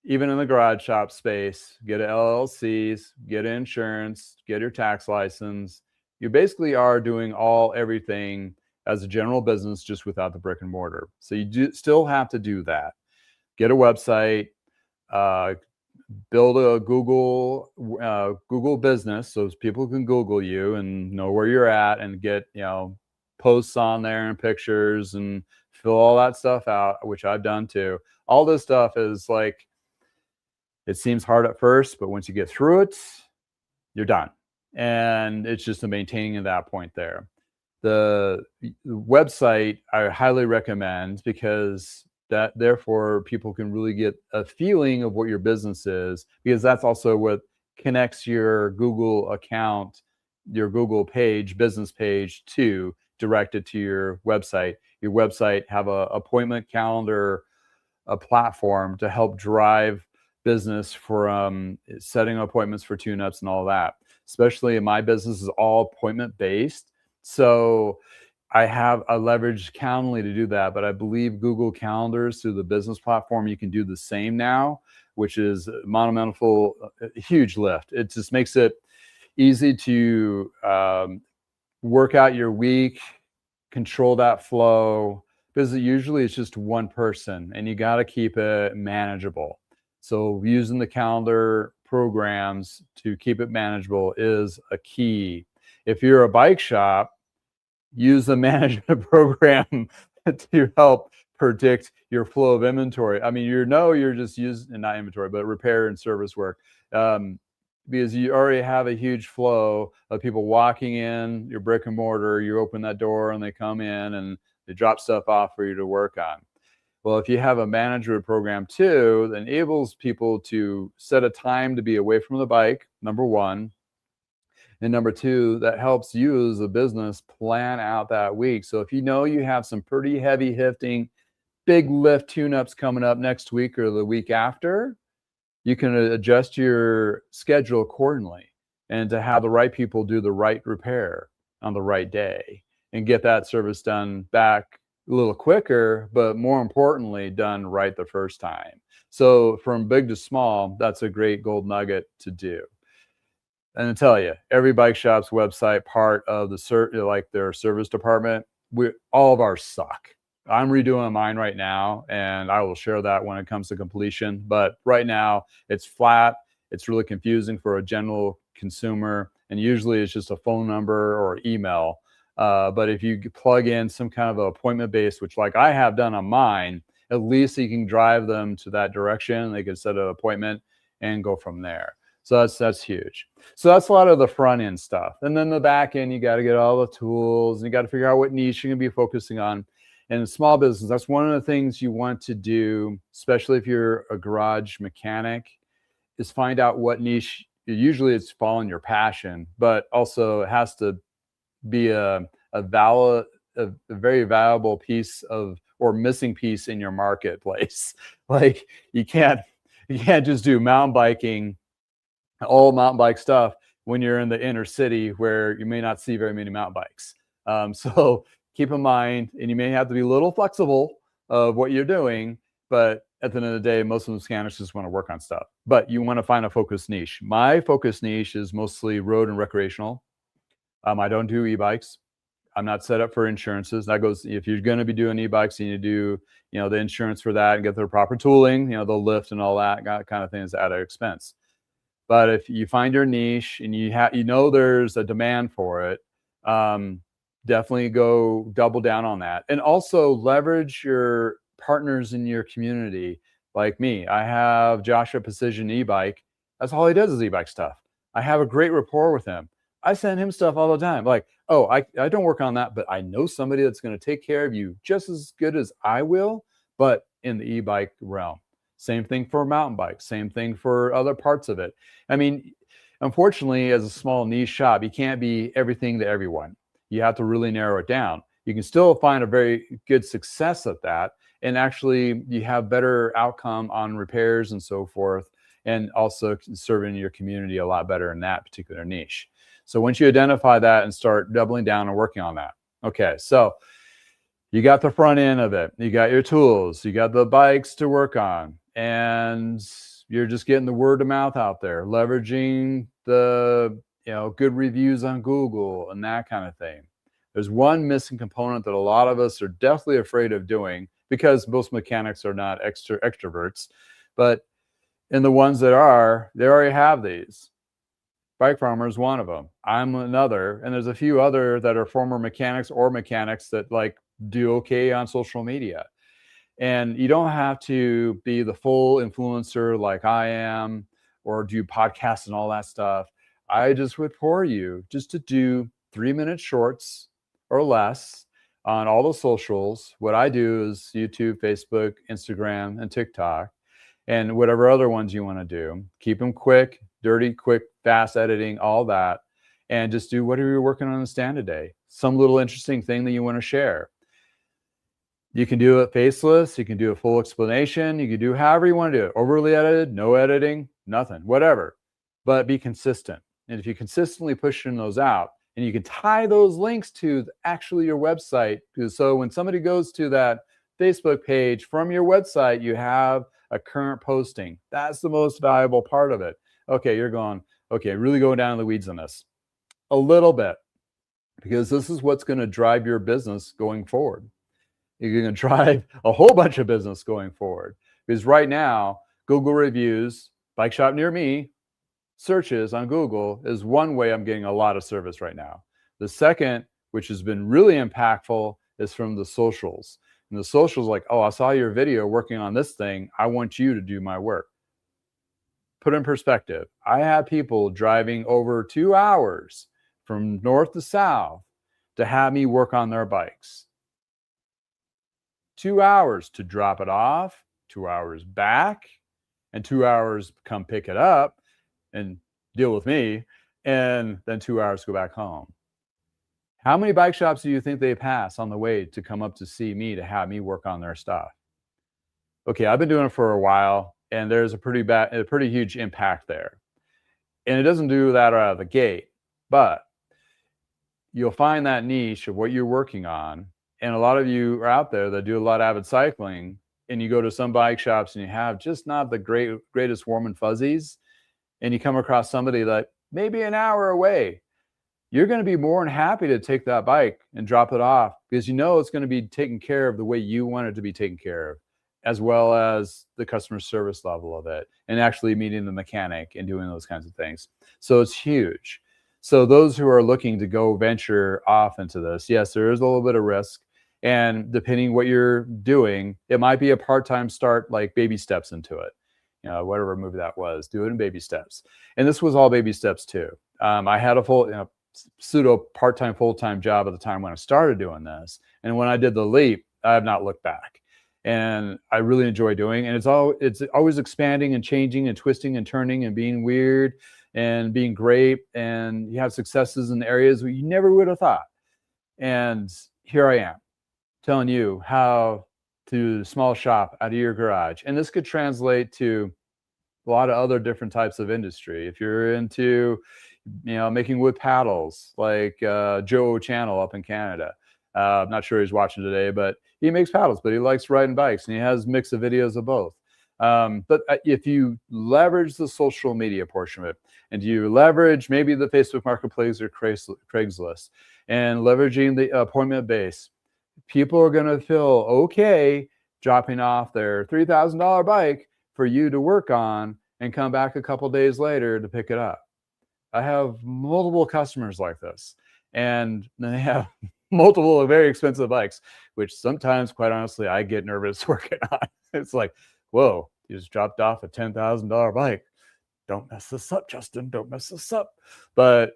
even in the garage shop space, get an LLCs, get insurance, get your tax license. You basically are doing everything as a general business, just without the brick and mortar. So you still have to do that. Get a website, build a Google business so people can Google you and know where you're at, and get posts on there and pictures and fill all that stuff out, which I've done too. All this stuff is like, it seems hard at first, but once you get through it, you're done. And it's just the maintaining at that point there. The website I highly recommend, because therefore people can really get a feeling of what your business is, because that's also what connects your Google account, your Google page, business page, to direct it to your website. Your website have a appointment calendar, a platform to help drive business for setting appointments for tune-ups and all that. Especially in my business is all appointment based. So I leverage Calendly to do that, but I believe Google Calendars through the business platform, you can do the same now, which is monumental, huge lift. It just makes it easy to work out your week, control that flow, because usually it's just one person and you got to keep it manageable. So using the calendar programs to keep it manageable is a key. If you're a bike shop, use the management program to help predict your flow of inventory. I mean, you're just using, not inventory, but repair and service work, because you already have a huge flow of people walking in your brick and mortar. You open that door and they come in and they drop stuff off for you to work on. Well, if you have a management program too, that enables people to set a time to be away from the bike, number one. And number two, that helps you as a business plan out that week. So if you know you have some pretty heavy lifting, big lift tune-ups coming up next week or the week after, you can adjust your schedule accordingly, and to have the right people do the right repair on the right day and get that service done back a little quicker, but more importantly, done right the first time. So from big to small, that's a great gold nugget to do. And I tell you, every bike shop's website part of their service department, all of ours suck. I'm redoing mine right now, and I will share that when it comes to completion. But right now, it's flat. It's really confusing for a general consumer, and usually it's just a phone number or email. But if you plug in some kind of appointment base, which like I have done on mine, at least you can drive them to that direction. They can set an appointment and go from there. So that's huge. So that's a lot of the front end stuff. And then the back end, you got to get all the tools, and you got to figure out what niche you're going to be focusing on. And in small business, that's one of the things you want to do, especially if you're a garage mechanic, is find out what niche. Usually it's following your passion, but also it has to be a valid, a very valuable piece of, or missing piece in your marketplace. Like you can't just do mountain biking, all mountain bike stuff when you're in the inner city where you may not see very many mountain bikes. So keep in mind, and you may have to be a little flexible of what you're doing, but at the end of the day, most of the mechanics just want to work on stuff. But you want to find a focus niche. My focus niche is mostly road and recreational. I don't do e-bikes. I'm not set up for insurances. That goes, if you're going to be doing e-bikes, you need to do, the insurance for that and get the proper tooling, the lift and all that kind of things at an expense. But if you find your niche and there's a demand for it, definitely go double down on that. And also leverage your partners in your community. Like me, I have Joshua Precision e-bike. That's all he does is e-bike stuff. I have a great rapport with him. I send him stuff all the time. Like, oh, I don't work on that, but I know somebody that's going to take care of you just as good as I will, but in the e-bike realm. Same thing for mountain bikes, same thing for other parts of it. I mean, unfortunately, as a small niche shop, you can't be everything to everyone. You have to really narrow it down. You can still find a very good success at that, and actually you have better outcome on repairs and so forth, and also serving your community a lot better in that particular niche. So once you identify that and start doubling down and working on that. Okay, so you got the front end of it. You got your tools. You got the bikes to work on. And you're just getting the word of mouth out there, leveraging the good reviews on Google and that kind of thing. There's one missing component that a lot of us are definitely afraid of doing, because most mechanics are not extroverts. But in the ones that are, they already have these. Bike Farmer is one of them. I'm another, and there's a few other that are former mechanics or mechanics that do okay on social media. And you don't have to be the full influencer like I am, or do podcasts and all that stuff. I just would pour you just to do 3-minute shorts or less on all the socials. What I do is YouTube, Facebook, Instagram, and TikTok, and whatever other ones you want to do. Keep them quick, dirty, quick, fast editing, all that. And just do whatever you're working on the stand today. Some little interesting thing that you want to share. You can do it faceless. You can do a full explanation. You can do however you want to do it. Overly edited, no editing, nothing, whatever. But be consistent. And if you consistently pushing those out, and you can tie those links to actually your website, so when somebody goes to that Facebook page from your website, you have a current posting. That's the most valuable part of it. Okay, you're going, okay, really going down in the weeds on this a little bit, because this is what's going to drive your business going forward. You're going to drive a whole bunch of business going forward, because right now, Google reviews, bike shop near me, searches on Google is one way I'm getting a lot of service right now. The second, which has been really impactful, is from the socials. And the socials, like, oh, I saw your video working on this thing. I want you to do my work. Put in perspective, I have people driving over 2 hours from north to south to have me work on their bikes. 2 hours to drop it off, 2 hours back, and 2 hours come pick it up and deal with me, and then 2 hours go back home. How many bike shops do you think they pass on the way to come up to see me to have me work on their stuff? Okay, I've been doing it for a while, and there's a pretty huge impact there. And it doesn't do that out of the gate, but you'll find that niche of what you're working on. And a lot of you are out there that do a lot of avid cycling, and you go to some bike shops and you have just not the greatest warm and fuzzies, and you come across somebody that maybe an hour away. You're going to be more than happy to take that bike and drop it off, because you know it's going to be taken care of the way you want it to be taken care of, as well as the customer service level of it, and actually meeting the mechanic and doing those kinds of things. So it's huge. So those who are looking to go venture off into this, yes, there is a little bit of risk. And depending what you're doing, it might be a part-time start, like baby steps into it. Whatever movie that was, do it in baby steps. And this was all baby steps too. I had a full, pseudo part-time, full-time job at the time when I started doing this. And when I did the leap, I have not looked back. And I really enjoy doing, and it's always expanding and changing and twisting and turning and being weird and being great. And you have successes in areas where you never would have thought. And here I am telling you how to small shop out of your garage. And this could translate to a lot of other different types of industry. If you're into, making wood paddles, like Joe Channel up in Canada. I'm not sure he's watching today, but he makes paddles, but he likes riding bikes, and he has a mix of videos of both. But if you leverage the social media portion of it, and you leverage maybe the Facebook Marketplace or Craigslist, and leveraging the appointment base, people are going to feel okay dropping off their $3,000 bike for you to work on and come back a couple days later to pick it up. I have multiple customers like this, and they have multiple very expensive bikes, which sometimes, quite honestly, I get nervous working on. It's like, whoa, you just dropped off a $10,000 bike. Don't mess this up, Justin. Don't mess this up. But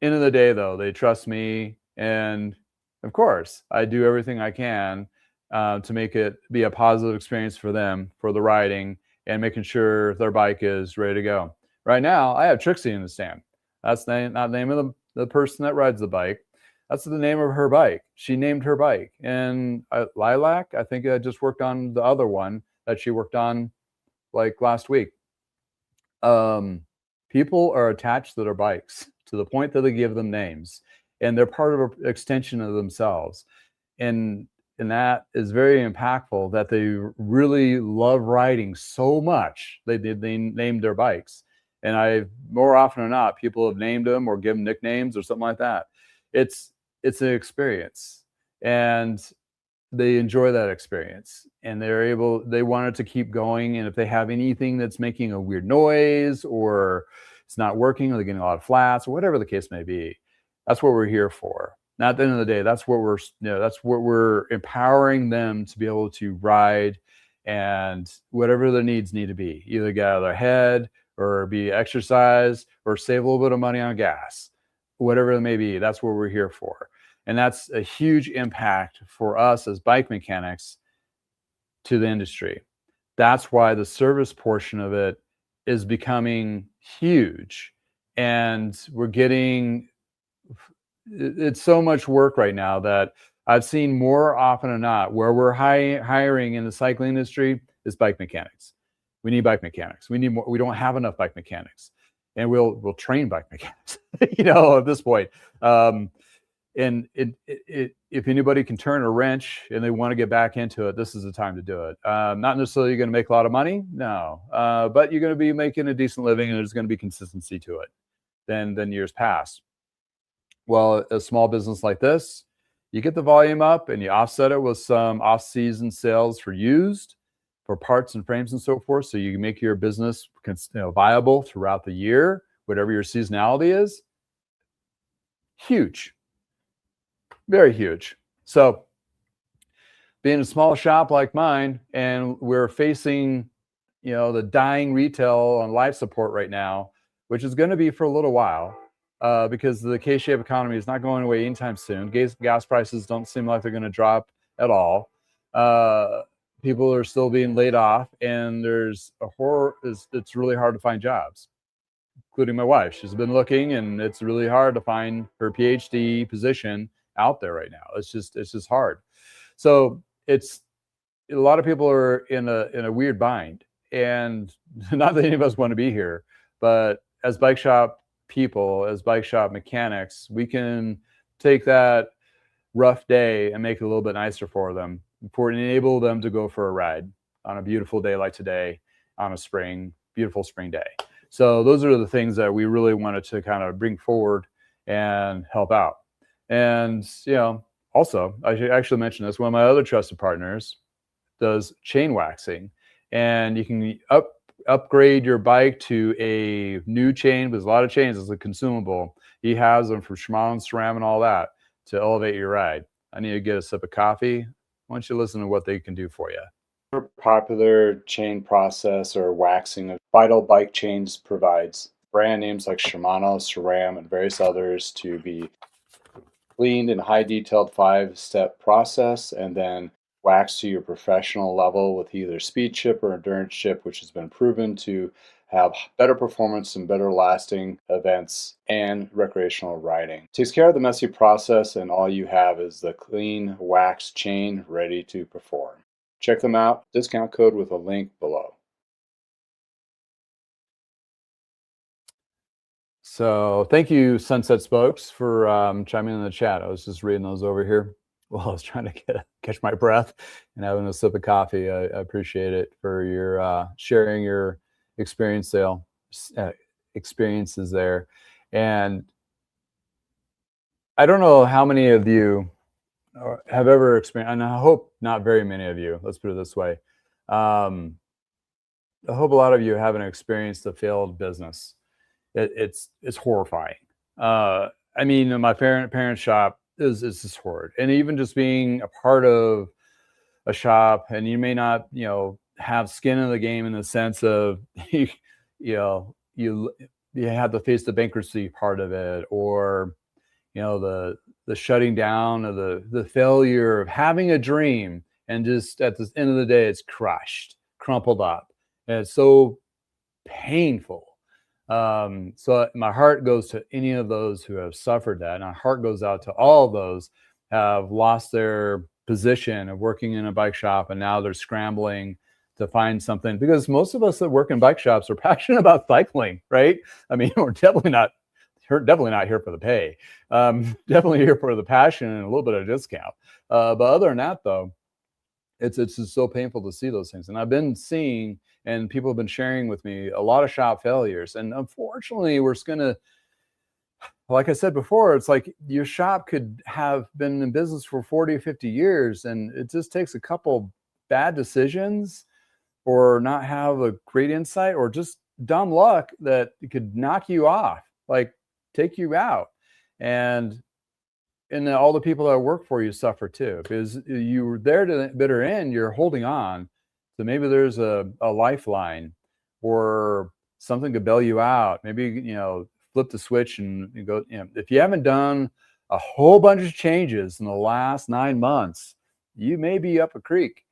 end of the day, though, they trust me, and of course, I do everything I can to make it be a positive experience for them, for the riding, and making sure their bike is ready to go. Right now, I have Trixie in the stand. That's not the name of the person that rides the bike. That's the name of her bike. She named her bike. And Lilac, I think I just worked on the other one that she worked on like last week. People are attached to their bikes to the point that they give them names, and they're part of an extension of themselves. And that is very impactful, that they really love riding so much they named their bikes. And I, more often than not, people have named them or given nicknames or something like that. It's an experience, and they enjoy that experience, and they want it to keep going. And if they have anything that's making a weird noise, or it's not working, or they're getting a lot of flats, or whatever the case may be, that's what we're here for. Now, at the end of the day, that's what we're empowering them to be able to ride, and whatever their needs need to be, either get out of their head or be exercise or save a little bit of money on gas, whatever it may be. That's what we're here for. And that's a huge impact for us as bike mechanics to the industry. That's why the service portion of it is becoming huge. And it's so much work right now that I've seen more often than not where we're hiring in the cycling industry is bike mechanics. We need bike mechanics. We need more. We don't have enough bike mechanics, and we'll train bike mechanics, at this point. And if anybody can turn a wrench and they want to get back into it, this is the time to do it. Not necessarily you're going to make a lot of money, no, but you're going to be making a decent living, and there's going to be consistency to it than years past. Well, a small business like this, you get the volume up and you offset it with some off-season sales for used, for parts and frames and so forth, so you can make your business viable throughout the year, whatever your seasonality is. Huge. Very huge. So being a small shop like mine, and we're facing, the dying retail on life support right now, which is going to be for a little while, because the K-shaped economy is not going away anytime soon. Gas prices don't seem like they're going to drop at all. People are still being laid off, and there's it's really hard to find jobs, including my wife. She's been looking, and it's really hard to find her PhD position out there right now. It's just hard. So a lot of people are in a weird bind, and not that any of us want to be here, but as bike shop people, as bike shop mechanics, we can take that rough day and make it a little bit nicer for them, for enable them to go for a ride on a beautiful day like today, on a beautiful spring day. So those are the things that we really wanted to kind of bring forward and help out. And, also, I should actually mention this, one of my other trusted partners does chain waxing, and you can upgrade your bike to a new chain. There's a lot of chains as a consumable. He has them from Shimano and SRAM and all that to elevate your ride. I need to get a sip of coffee. Why don't you listen to what they can do for you? Popular chain process or waxing of Vital Bike Chains provides brand names like Shimano, SRAM, and various others to be cleaned in high detailed 5-step process, and then wax to your professional level with either speed chip or endurance chip, which has been proven to have better performance and better lasting events and recreational riding. Takes care of the messy process, and all you have is the clean wax chain ready to perform. Check them out. Discount code with a link below. So thank you, Sunset Spokes, for chiming in the chat. I was just reading those over here while I was trying to catch my breath and having a sip of coffee. I appreciate it for your sharing your experience sale experiences there. And I don't know how many of you have ever experienced, and I hope not very many of you. Let's put it this way. Um, I hope a lot of you haven't experienced a failed business. It's horrifying. I mean, my parent shop is just horrid, and even just being a part of a shop, and you may not, have skin in the game in the sense of you know, you have to face the bankruptcy part of it, or the shutting down of the failure of having a dream, and just at the end of the day, it's crushed, crumpled up, and it's so painful. So my heart goes to any of those who have suffered that. And my heart goes out to all of those who have lost their position of working in a bike shop, and now they're scrambling to find something, because most of us that work in bike shops are passionate about cycling, right? I mean, we're definitely not here for the pay. Definitely here for the passion and a little bit of discount. But other than that, though, it's just so painful to see those things. And I've been seeing, and people have been sharing with me, a lot of shop failures. And unfortunately, we're just gonna, like I said before, it's like your shop could have been in business for 40 or 50 years, and it just takes a couple bad decisions, or not have a great insight, or just dumb luck that it could knock you off, like take you out. And all the people that work for you suffer too, because you were there to the bitter end. You're holding on, so maybe there's a lifeline, or something to bail you out. Maybe flip the switch and you go. If you haven't done a whole bunch of changes in the last 9 months, you may be up a creek.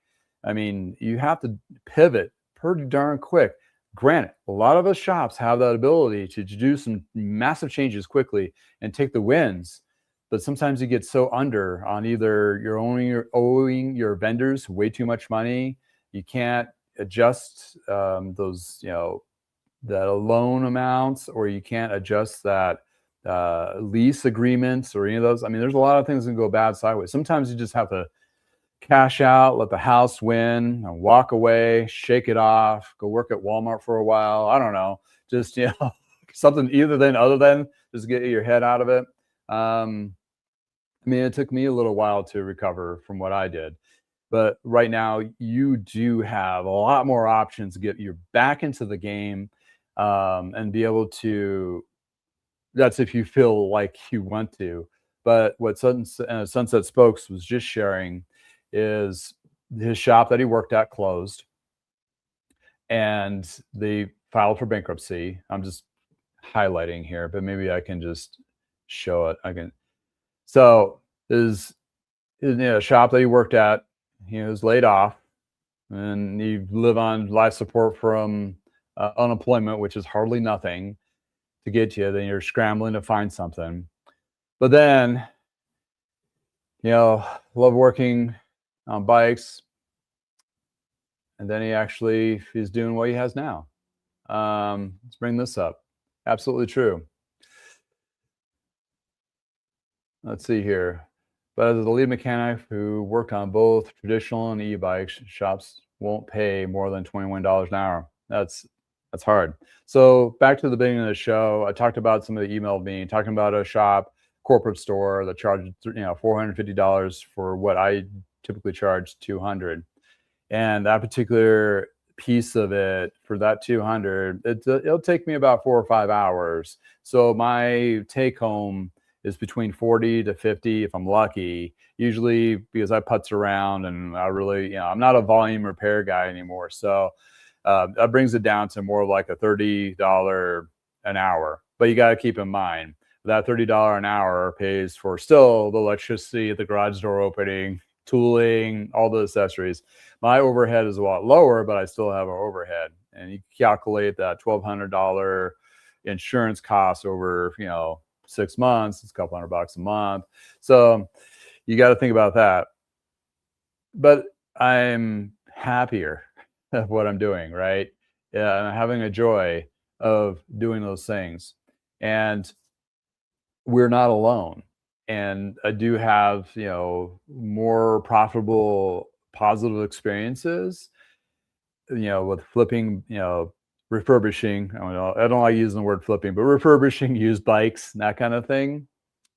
I mean, you have to pivot pretty darn quick. Granted, a lot of us shops have that ability to do some massive changes quickly and take the wins, but sometimes you get so under on either you're owing your vendors way too much money, you can't adjust those that loan amounts, or you can't adjust that lease agreements, or any of those. I mean, there's a lot of things that can go bad sideways. Sometimes you just have to cash out, let the house win, and walk away, shake it off, go work at Walmart for a while. I don't know, just something other than just get your head out of it. I mean, it took me a little while to recover from what I did, but right now you do have a lot more options to get you back into the game, and be able to. That's if you feel like you want to. But what Sunset Spokes was just sharing is his shop that he worked at closed, and they filed for bankruptcy. I'm just highlighting here, but maybe I can just show it. I can. So his shop that he worked at, he was laid off, and you live on life support from unemployment, which is hardly nothing to get you. Then you're scrambling to find something. But then, love working on bikes, and then he's doing what he has now. Let's bring this up. Absolutely true. Let's see here. But as the lead mechanic who worked on both traditional and e-bikes, shops won't pay more than $21 an hour. That's hard. So back to the beginning of the show, I talked about some of the emailed me, talking about a shop, corporate store that charged $450 for what I typically charge $200. And that particular piece of it, for that $200, it'll take me about 4 or 5 hours. So my take home is between 40 to 50 if I'm lucky, usually, because I putz around, and I really, I'm not a volume repair guy anymore. So that brings it down to more like a $30 an hour. But you got to keep in mind that $30 an hour pays for still the electricity, the garage door opening, tooling, all the accessories. My overhead is a lot lower, but I still have an overhead. And you calculate that $1,200 insurance cost over, 6 months, it's a couple $100 a month. So you got to think about that. But I'm happier of what I'm doing, right? Yeah, I'm having a joy of doing those things. And we're not alone. And I do have, more profitable, positive experiences, with flipping, refurbishing. I don't like using the word flipping, but refurbishing used bikes, that kind of thing.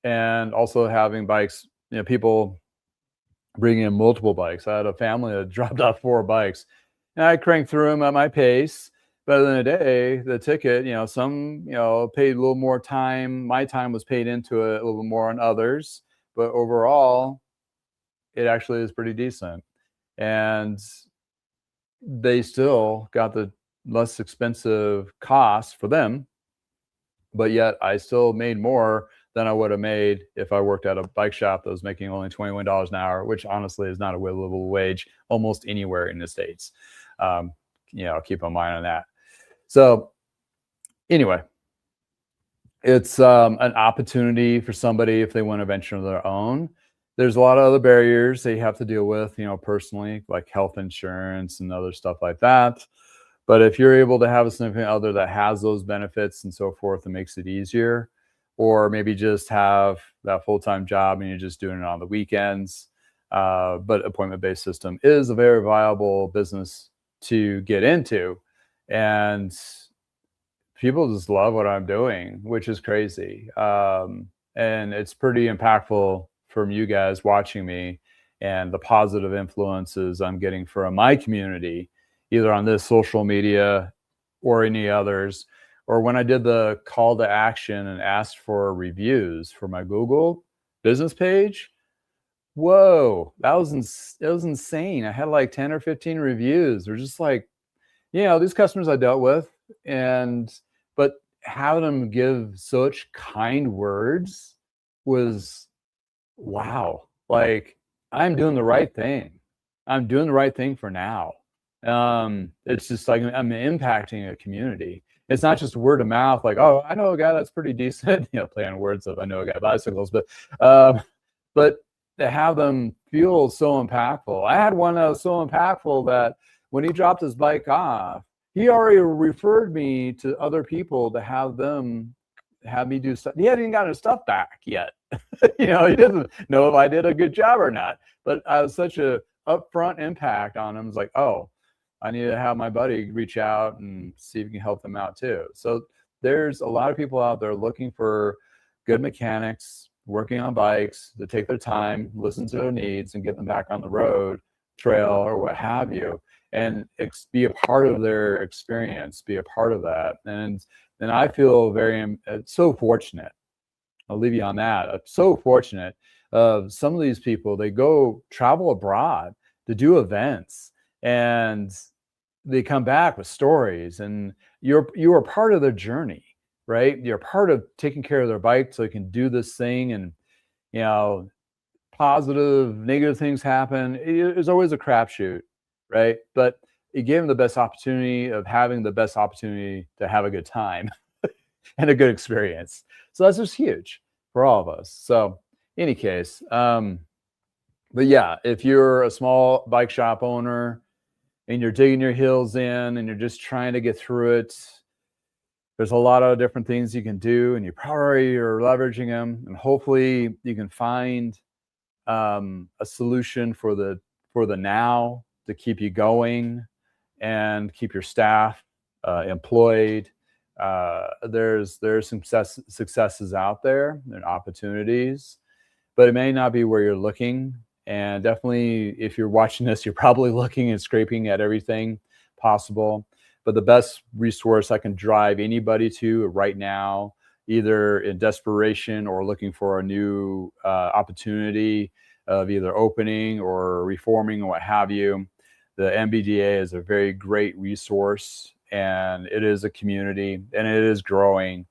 And also having bikes, people bringing in multiple bikes. I had a family that dropped off 4 bikes, and I cranked through them at my pace. But at the end of the day, the ticket, some, paid a little more time. My time was paid into it a little bit more on others, but overall, it actually is pretty decent. And they still got the less expensive cost for them, but yet I still made more than I would have made if I worked at a bike shop that was making only $21 an hour, which honestly is not a livable wage almost anywhere in the States. Keep in mind on that. So anyway, it's an opportunity for somebody if they want to venture on their own. There's a lot of other barriers they have to deal with, personally, like health insurance and other stuff like that. But if you're able to have a significant other that has those benefits and so forth, it makes it easier. Or maybe just have that full-time job and you're just doing it on the weekends. But appointment-based system is a very viable business to get into. And people just love what I'm doing, which is crazy. And it's pretty impactful from you guys watching me and the positive influences I'm getting from my community, either on this social media or any others, or when I did the call to action and asked for reviews for my Google business page. Whoa, that was insane. I had like 10 or 15 reviews. They're just like, these customers I dealt with, but having them give such kind words was wow. Like, I'm doing the right thing. I'm doing the right thing for now. It's just like I'm impacting a community. It's not just word of mouth, like, oh, I know a guy that's pretty decent, play on words of I know a guy bicycles, but to have them feel so impactful. I had one that was so impactful that when he dropped his bike off, he already referred me to other people to have me do stuff. He hadn't even got his stuff back yet. He didn't know if I did a good job or not. But I was such a upfront impact on him. It's like, oh, I need to have my buddy reach out and see if he can help them out too. So there's a lot of people out there looking for good mechanics, working on bikes to take their time, listen to their needs, and get them back on the road, trail, or what have you, and be a part of their experience, be a part of that. And I feel very so fortunate. I'll leave you on that. I'm so fortunate of some of these people. They go travel abroad to do events, and they come back with stories, and you are part of their journey, right? You're part of taking care of their bike so they can do this thing, and positive, negative things happen. It's always a crapshoot, right? But it gave them the best opportunity of having the best opportunity to have a good time and a good experience. So that's just huge for all of us. So any case, but yeah, if you're a small bike shop owner and you're digging your heels in and you're just trying to get through it, there's a lot of different things you can do, and you probably are leveraging them, and hopefully you can find a solution for the now to keep you going and keep your staff employed. There's some successes out there and opportunities, but it may not be where you're looking. And definitely, if you're watching this, you're probably looking and scraping at everything possible. But the best resource I can drive anybody to right now, either in desperation or looking for a new opportunity of either opening or reforming or what have you, the NBDA is a very great resource, and it is a community, and it is growing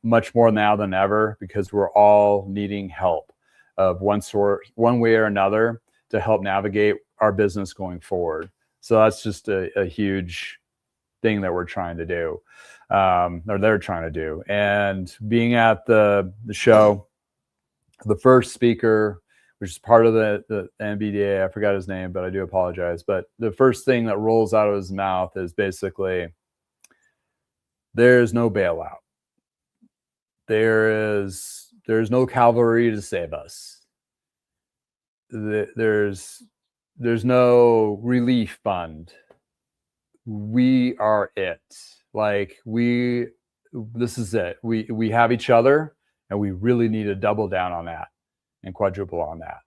much more now than ever, because we're all needing help of one sort, one way or another, to help navigate our business going forward. So that's just a huge thing that we're trying to do, or they're trying to do. And being at the show, the first speaker, which is part of the NBDA, I forgot his name, but I do apologize. But the first thing that rolls out of his mouth is basically, there's no bailout. There's no cavalry to save us. There's no relief fund. We are it. Like, this is it. We have each other, and we really need to double down on that and quadruple on that.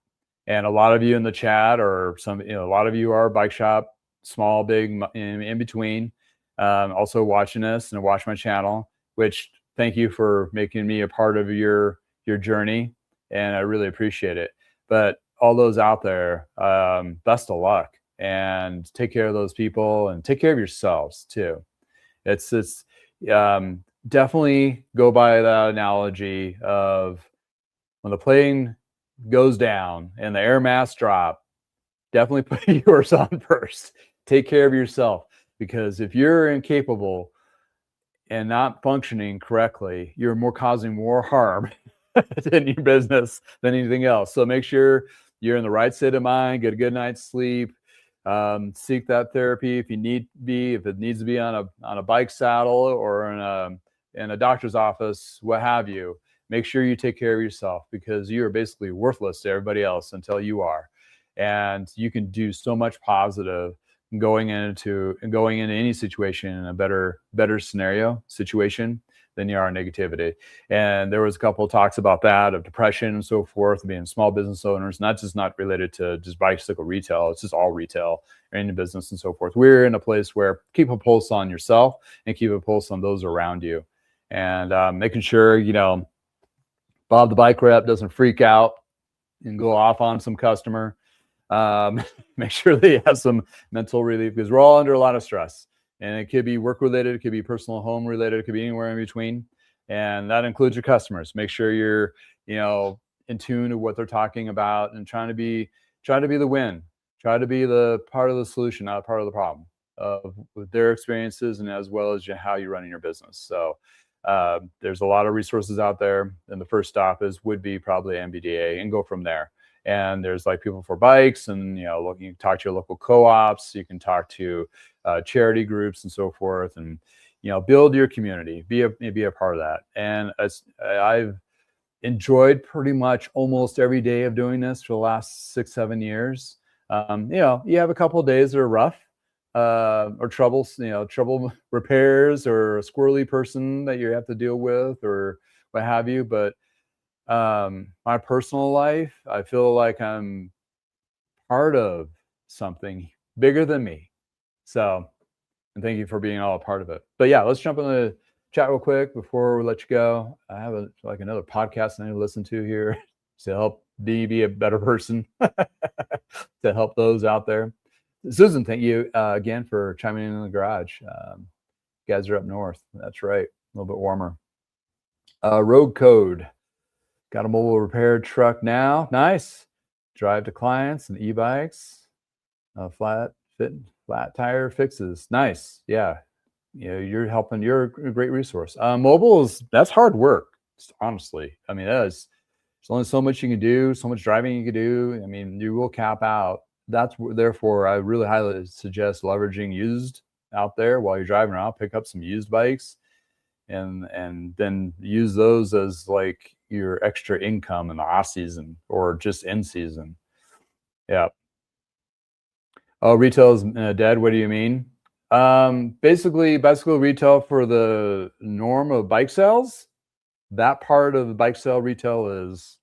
And a lot of you in the chat, or a lot of you are bike shop, small, big, in between, also watching this and watch my channel, which thank you for making me a part of your journey. And I really appreciate it. But all those out there, best of luck, and take care of those people, and take care of yourselves too. It's definitely go by that analogy of when the plane goes down and the air masks drop, definitely put yours on first. Take care of yourself, because if you're incapable and not functioning correctly, you're causing more harm in your business than anything else. So make sure you're in the right state of mind, get a good night's sleep, seek that therapy if you need to be, if it needs to be on a bike saddle or in a doctor's office, what have you. Make sure you take care of yourself, because you are basically worthless to everybody else until you are. And you can do so much positive going into any situation in a better situation than you are negativity. And there was a couple of talks about that, of depression and so forth, being small business owners, not related to just bicycle retail. It's just all retail or any business and so forth. We're in a place where keep a pulse on yourself and keep a pulse on those around you, and making sure, Bob the bike rep doesn't freak out and go off on some customer. Make sure they have some mental relief, because we're all under a lot of stress, and it could be work related, it could be personal home related, it could be anywhere in between, and that includes your customers. Make sure you're in tune to what they're talking about, and try to be the win, try to be the part of the solution, not part of the problem, with their experiences, and as well as how you're running your business. So there's a lot of resources out there, and the first stop would be probably NBDA, and go from there. And there's like People for Bikes, and you can talk to your local co-ops, you can talk to charity groups and so forth, and build your community, be a part of that. And I've enjoyed pretty much almost every day of doing this for the last 6-7 years. You have a couple of days that are rough, or trouble repairs, or a squirrely person that you have to deal with, or what have you. But my personal life, I feel like I'm part of something bigger than me. So, and thank you for being all a part of it. But yeah, let's jump in the chat real quick before we let you go. I have another podcast I need to listen to here to help me be a better person, to help those out there. Susan, thank you again for chiming in the garage. You guys are up north. That's right. A little bit warmer. Road Code. Got a mobile repair truck now. Nice. Drive to clients and e-bikes. Flat tire fixes. Nice. Yeah. You're helping. You're a great resource. Mobile that's hard work, honestly. I mean, there's only so much you can do, so much driving you can do. I mean, you will cap out. Therefore, I really highly suggest leveraging used out there while you're driving around. Pick up some used bikes, and then use those as like your extra income in the off season or just in season. Yeah. Oh, retail is dead. What do you mean? Basically, bicycle retail for the norm of bike sales, that part of the bike sale retail is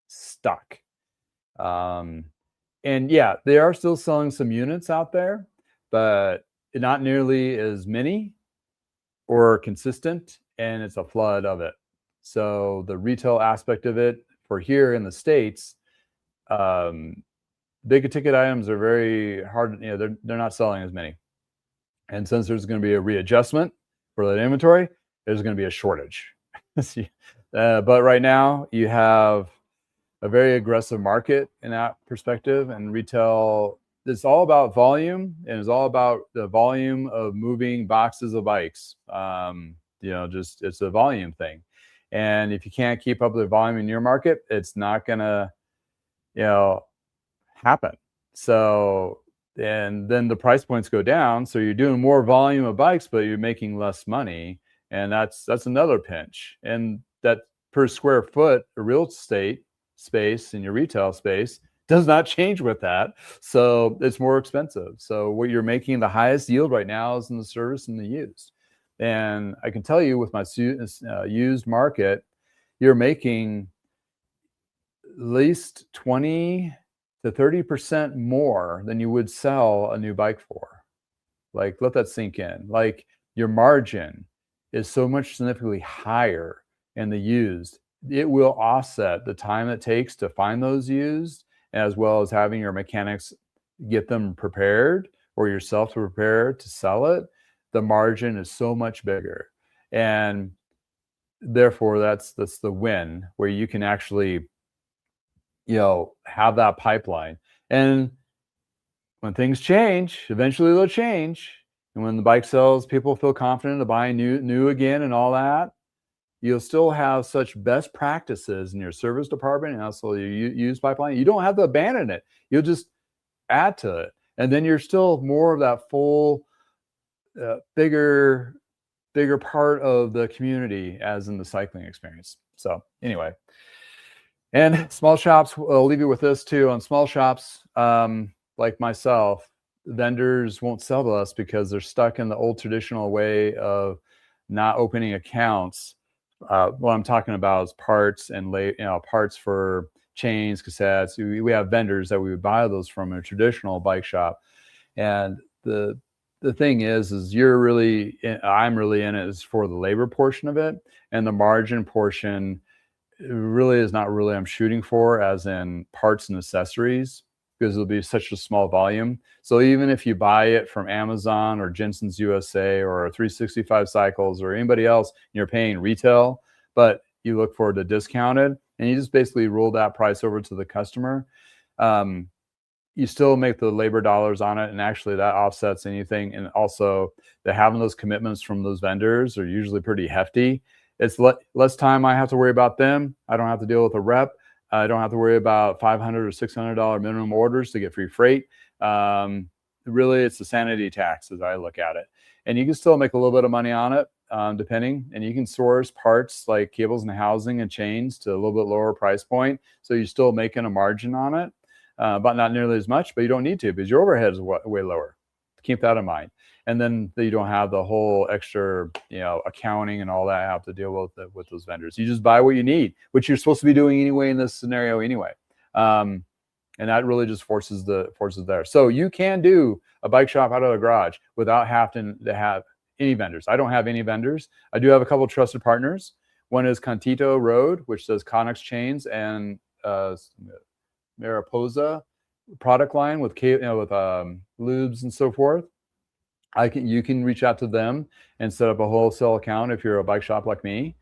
stuck. And yeah, they are still selling some units out there, but not nearly as many or consistent, and it's a flood of it. So the retail aspect of it for here in the States, big ticket items are very hard. They're not selling as many. And since there's going to be a readjustment for that inventory, there's going to be a shortage. But right now you have a very aggressive market in that perspective. And retail, it's all about volume, and it's all about the volume of moving boxes of bikes. Just it's a volume thing. And if you can't keep up with the volume in your market, it's not gonna, you know, happen. So, and then the price points go down. So you're doing more volume of bikes, but you're making less money. And that's another pinch. And that per square foot real estate space in your retail space does not change with that. So it's more expensive. So what you're making the highest yield right now is in the service and the used. And I can tell you with my used market, you're making at least 20 to 30% more than you would sell a new bike for. Like, let that sink in. Like, your margin is so much significantly higher in the used. It will offset the time it takes to find those used, as well as having your mechanics get them prepared or yourself to prepare to sell it. The margin is so much bigger. And therefore, that's the win, where you can actually have that pipeline. And when things change, eventually they'll change. And when the bike sells, people feel confident to buy new again and all that. You'll still have such best practices in your service department and also your used pipeline. You don't have to abandon it. You'll just add to it. And then you're still more of that full, bigger part of the community as in the cycling experience. So anyway, and small shops, I'll leave you with this too. On small shops, like myself, vendors won't sell to us because they're stuck in the old traditional way of not opening accounts. What I'm talking about is parts and parts for chains, cassettes. We have vendors that we would buy those from a traditional bike shop. And the thing is I'm really in it is for the labor portion of it, and the margin portion really is not really I'm shooting for, as in parts and accessories, because it'll be such a small volume. So even if you buy it from Amazon or Jensen's USA or 365 Cycles or anybody else, you're paying retail, but you look for the discounted, and you just basically roll that price over to the customer. You still make the labor dollars on it, and actually that offsets anything. And also, having those commitments from those vendors are usually pretty hefty. It's less time I have to worry about them. I don't have to deal with a rep. I don't have to worry about $500 or $600 minimum orders to get free freight. Really, it's the sanity tax as I look at it. And you can still make a little bit of money on it, depending. And you can source parts like cables and housing and chains to a little bit lower price point. So you're still making a margin on it, but not nearly as much. But you don't need to, because your overhead is way lower. Keep that in mind. And then you don't have the whole extra, accounting and all that I have to deal with those vendors. You just buy what you need, which you're supposed to be doing anyway in this scenario anyway. And that really just forces there. So you can do a bike shop out of a garage without having to have any vendors. I don't have any vendors. I do have a couple of trusted partners. One is Contito Road, which does Connex chains and Mariposa product line with lubes and so forth. You can reach out to them and set up a wholesale account if you're a bike shop like me.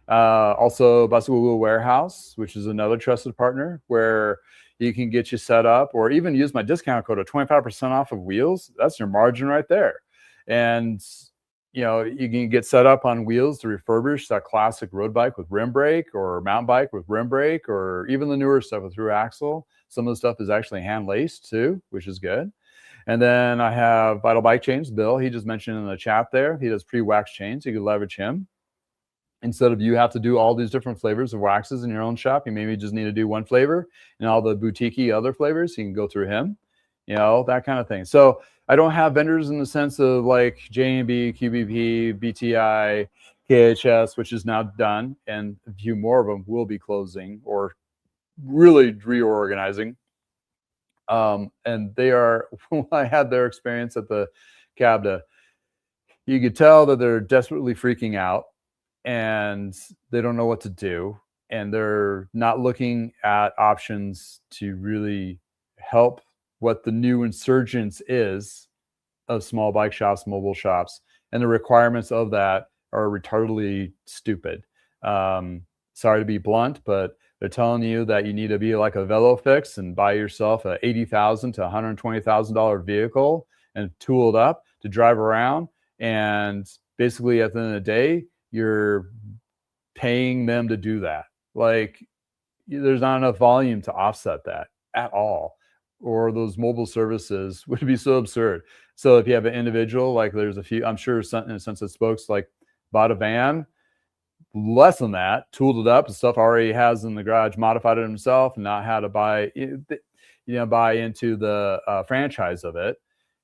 Also, Bicycle Wheel Warehouse, which is another trusted partner, where you can get you set up, or even use my discount code of 25% off of wheels. That's your margin right there. And you can get set up on wheels to refurbish that classic road bike with rim brake, or mountain bike with rim brake, or even the newer stuff with through axle. Some of the stuff is actually hand laced too, which is good. And then I have Vital Bike Chains, Bill. He just mentioned in the chat there, he does pre-wax chains. You can leverage him. Instead of you have to do all these different flavors of waxes in your own shop, you maybe just need to do one flavor, and all the boutique-y other flavors, you can go through him, that kind of thing. So I don't have vendors in the sense of like J&B, QBP, BTI, KHS, which is now done, and a few more of them will be closing or really reorganizing. And they are, when I had their experience at the CABDA, you could tell that they're desperately freaking out and they don't know what to do. And they're not looking at options to really help what the new insurgence is of small bike shops, mobile shops. And the requirements of that are retardedly stupid. Sorry to be blunt, but They're telling you that you need to be like a Velo fix and buy yourself a $80,000 to $120,000 vehicle and tool it up to drive around. And basically, at the end of the day, you're paying them to do that. Like, there's not enough volume to offset that at all. Or those mobile services would be so absurd. So if you have an individual, like there's a few, I'm sure Sunset Spokes like bought a van, less than that, tooled it up, the stuff already has in the garage, modified it himself, and not had to buy into the franchise of it,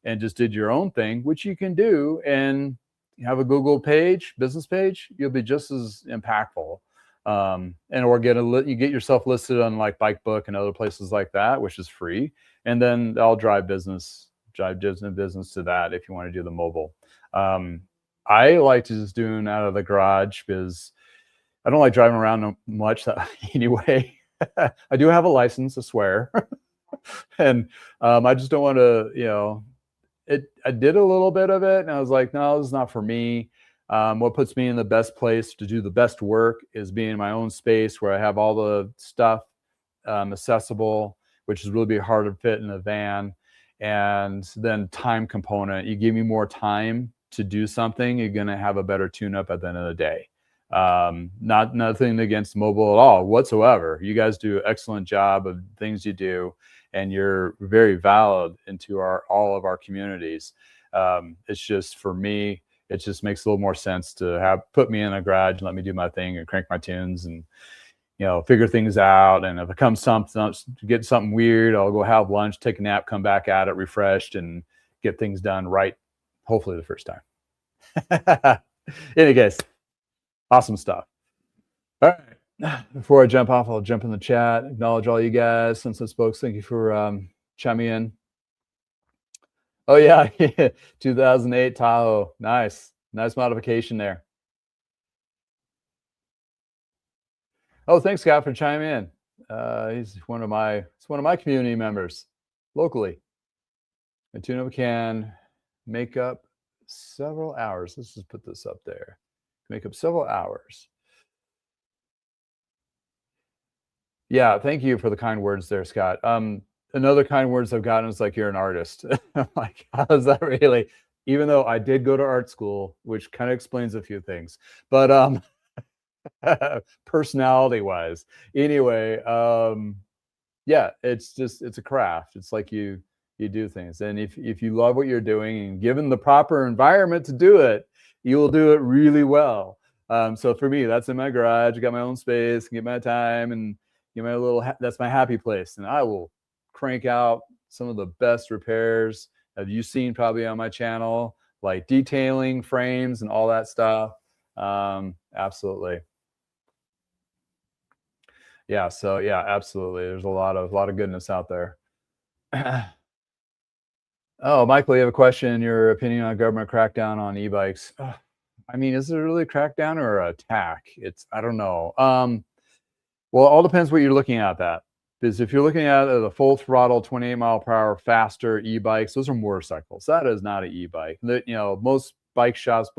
and just did your own thing, which you can do, and you have a Google page, business page, you'll be just as impactful. And or you get yourself listed on like Bike Book and other places like that, which is free, and then I'll drive business to that if you want to do the mobile. I like to just doing out of the garage because I don't like driving around much anyway. I do have a license, I swear. And I just don't want to, I did a little bit of it and I was like, no, this is not for me. What puts me in the best place to do the best work is being in my own space where I have all the stuff accessible, which is really hard to fit in a van. And then time component, you give me more time to do something, you're going to have a better tune-up at the end of the day. Nothing against mobile at all whatsoever. You guys do an excellent job of things you do, and you're very valid into all of our communities. It's just, for me, it just makes a little more sense to put me in a garage and let me do my thing and crank my tunes and figure things out. And if it comes get something weird, I'll go have lunch, take a nap, come back at it refreshed, and get things done right, hopefully the first time. Any case, awesome stuff. All right, before I jump off, I'll jump in the chat, acknowledge all you guys, Sunset Spokes. Thank you for chiming in. Oh yeah, 2008 Tahoe, nice modification there. Oh, thanks, Scott, for chiming in. He's one of my community members locally. A tune-up can make up several hours. Let's just put this up there. Make up several hours. Yeah, thank you for the kind words there, Scott. Another kind words I've gotten is like, you're an artist. I'm like, how is that really? Even though I did go to art school, which kind of explains a few things, but personality wise, anyway, yeah, it's a craft. It's like you do things, and if you love what you're doing and given the proper environment to do it, you will do it really well. So for me, that's in my garage. I got my own space, get my time, and get my that's my happy place, and I will crank out some of the best repairs have you seen probably on my channel, like detailing frames and all that stuff. Absolutely. Yeah, so yeah, absolutely, there's a lot of goodness out there. Oh, Michael, you have a question, your opinion on government crackdown on e-bikes. I mean, is it really a crackdown or an attack? I don't know. Well, it all depends what you're looking at that. Because if you're looking at the full throttle, 28 mile per hour, faster e-bikes, those are motorcycles. That is not an e-bike. Most bike shops,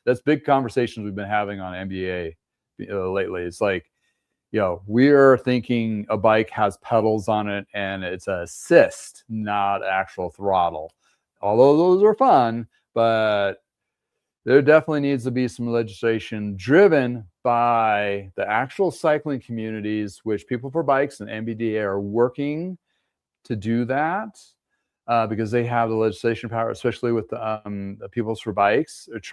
that's big conversations we've been having on NBDA lately. It's like, we're thinking a bike has pedals on it and it's an assist, not actual throttle. Although those are fun, but there definitely needs to be some legislation driven by the actual cycling communities, which People for Bikes and NBDA are working to do that, because they have the legislation power, especially with the People's for Bikes. It's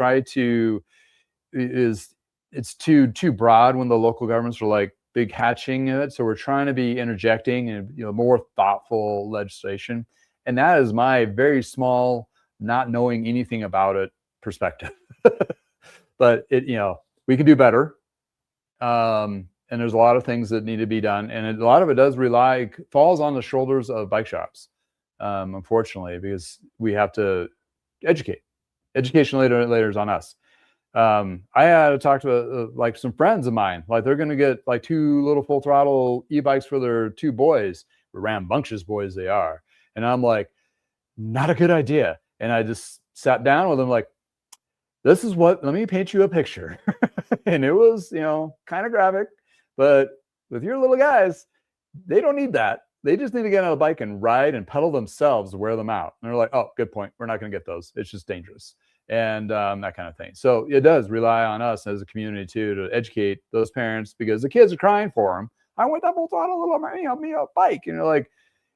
too broad when the local governments are like big hatching it. So we're trying to be interjecting and more thoughtful legislation. And that is my very small, not knowing anything about it perspective. But we can do better. And there's a lot of things that need to be done. And a lot of it falls on the shoulders of bike shops, unfortunately, because we have to educate. Education later is on us. I had to talk to like some friends of mine, like they're going to get like 2 little full throttle e-bikes for their 2 boys, rambunctious boys they are. And I'm like, not a good idea. And I just sat down with them like, let me paint you a picture. And it was, kind of graphic, but with your little guys, they don't need that. They just need to get on a bike and ride and pedal themselves, wear them out. And they're like, oh, good point. We're not going to get those. It's just dangerous. And that kind of thing. So it does rely on us as a community too to educate those parents, because the kids are crying for them. I want that bolt on a little, me a bike. And you're like,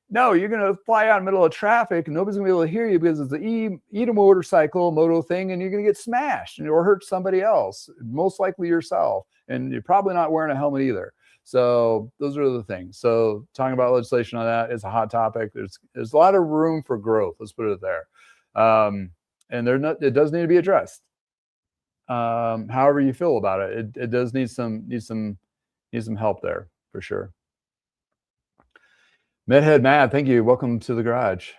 no, you're going to fly out in the middle of traffic and nobody's going to be able to hear you because it's the motorcycle moto thing, and you're going to get smashed or hurt somebody else, most likely yourself. And you're probably not wearing a helmet either. So those are the things. So talking about legislation on that is a hot topic. There's a lot of room for growth. Let's put it there. And it does need to be addressed. However you feel about it, it does need some help there for sure. Medhead Matt, thank you. Welcome to the garage.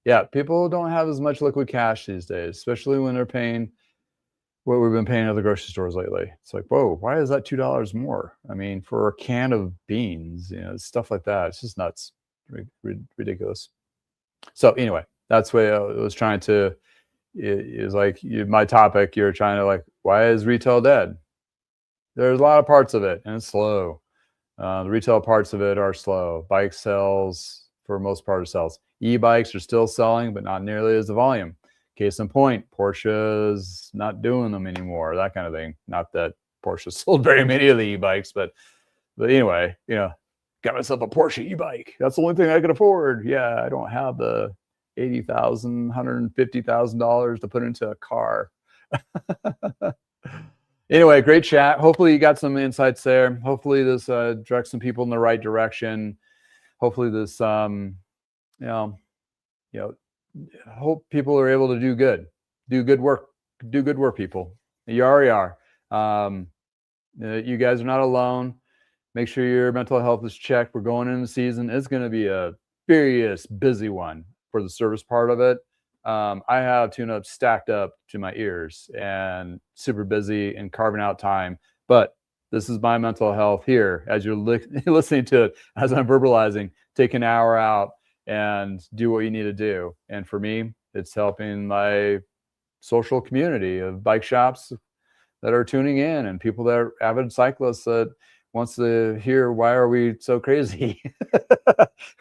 Yeah, people don't have as much liquid cash these days, especially when they're paying what we've been paying at the grocery stores lately. It's like, whoa, why is that $2 more? I mean, for a can of beans, stuff like that. It's just nuts, ridiculous. So anyway, that's what I was trying to. Is like my topic. You're trying to like, why is retail dead? There's a lot of parts of it, and it's slow. The retail parts of it are slow. Bike sales, for most part, of sales. E-bikes are still selling, but not nearly as the volume. Case in point, Porsche's not doing them anymore, that kind of thing. Not that Porsche sold very many of the e-bikes, but anyway, got myself a Porsche e-bike. That's the only thing I could afford. Yeah, I don't have the $80,000, $150,000 to put into a car. Anyway, great chat. Hopefully you got some insights there. Hopefully this directs some people in the right direction. Hopefully this, hope people are able to do good work, people. You already are. You guys are not alone. Make sure your mental health is checked. We're going into the season. It's going to be a furious, busy one for the service part of it. I have tune-ups stacked up to my ears and super busy and carving out time. But this is my mental health here as you're listening to it, as I'm verbalizing. Take an hour out and do what you need to do. And for me, it's helping my social community of bike shops that are tuning in and people that are avid cyclists that wants to hear why are we so crazy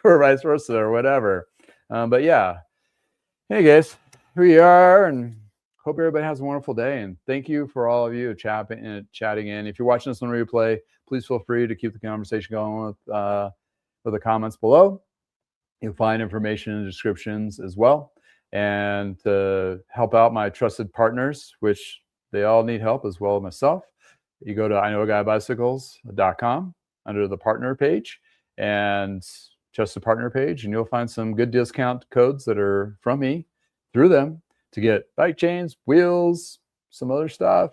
or vice versa or whatever. But yeah, hey guys, here we are, and hope everybody has a wonderful day. And thank you for all of you chatting in. If you're watching this on replay, please feel free to keep the conversation going with the comments below. You'll find information in the descriptions as well. And to help out my trusted partners, which they all need help as well as myself, you go to iknowaguybicycles.com under the partner page and trusted partner page, and you'll find some good discount codes that are from me through them to get bike chains, wheels, some other stuff,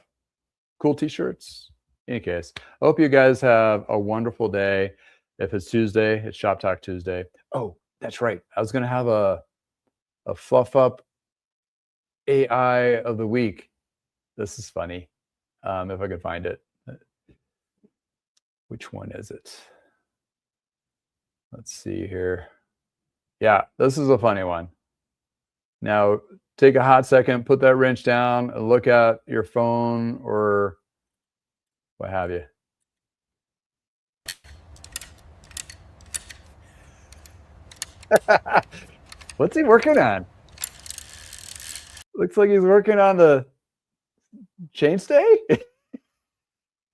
cool t-shirts. In any case, I hope you guys have a wonderful day. If it's Tuesday, it's Shop Talk Tuesday. Oh, that's right. I was going to have a fluff up AI of the week. This is funny. If I could find it. Which one is it? Let's see here. Yeah, this is a funny one. Now, take a hot second, put that wrench down, and look at your phone or what have you. What's he working on? Looks like he's working on the chainstay.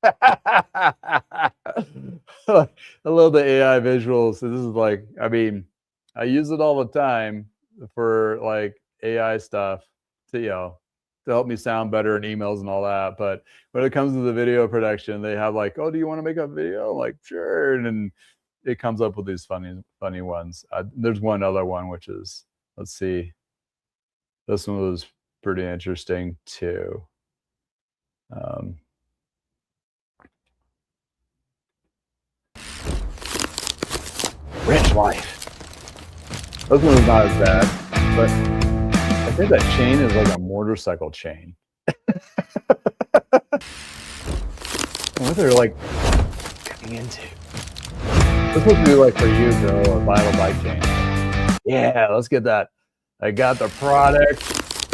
I love the AI visuals. So this is like, I mean, I use it all the time for like AI stuff to help me sound better in emails and all that. But when it comes to the video production, they have like, oh, do you want to make a video? I'm like, sure. And then it comes up with these funny ones. There's one other one, which is, let's see. This one was pretty interesting too. Rich life. This one is not as bad, but I think that chain is like a motorcycle chain. What they're like cutting into. This would be like for you, girl, a vital bike chain. Yeah, let's get that. I got the product.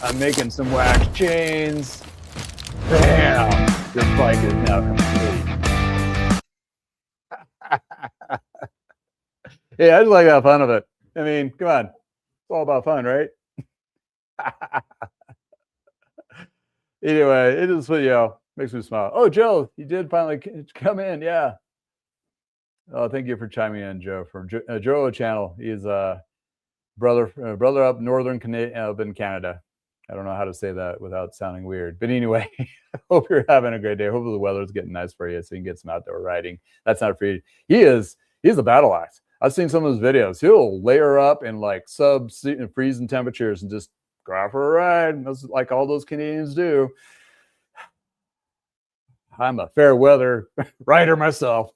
I'm making some wax chains. Bam! Your bike is now complete. Yeah, I just like that fun of it. I mean, come on. It's all about fun, right? Anyway, it just, makes me smile. Oh, Joe, you did finally come in. Yeah. Oh, thank you for chiming in, Joe, from Joe Channel. He's a brother up up in Canada. I don't know how to say that without sounding weird. But anyway, hope you're having a great day. Hopefully the weather's getting nice for you so you can get some outdoor riding. That's not for you. He's a battle axe. I've seen some of his videos. He'll layer up in like freezing temperatures and just go out for a ride. That's like all those Canadians do. I'm a fair weather rider myself.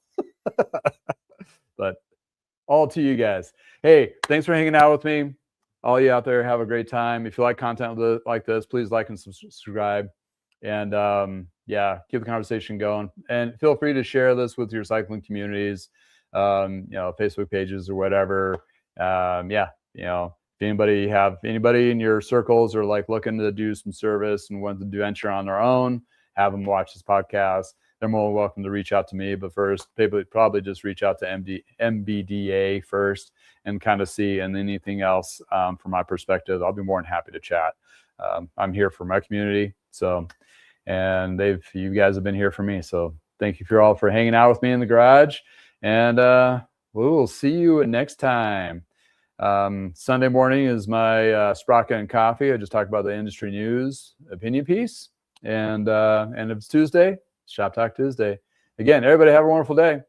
But all to you guys. Hey, thanks for hanging out with me. All you out there, have a great time. If you like content like this, please like and subscribe. And yeah, keep the conversation going. And feel free to share this with your cycling communities, Facebook pages or whatever. Yeah, if anybody in your circles or like looking to do some service and want to do venture on their own, have them watch this podcast. They're more welcome to reach out to me. But first, probably just reach out to NBDA first and kind of see. And anything else from my perspective, I'll be more than happy to chat. I'm here for my community. So, and you guys have been here for me. So thank you all for hanging out with me in the garage. And we will see you next time. Sunday morning is my Sprocket and Coffee. I just talked about the industry news opinion piece. And if it's Tuesday, Shop Talk Tuesday. Again, everybody have a wonderful day.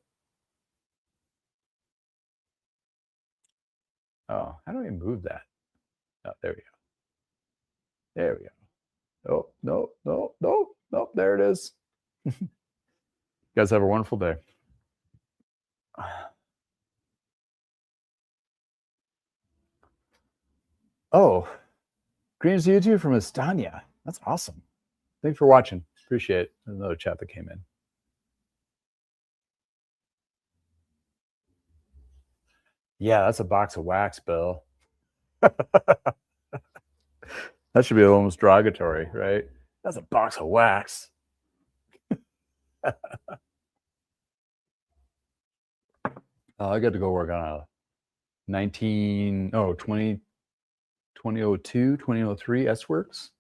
Oh, how do we move that? Oh, there we go. There we go. Oh, no. There it is. You guys have a wonderful day. Oh, greetings to you too from Estonia. That's awesome. Thanks for watching. Appreciate it. There's another chat that came in. Yeah, that's a box of wax, Bill. That should be almost derogatory, right? That's a box of wax. I got to go work on a 2002, 2003 S-Works.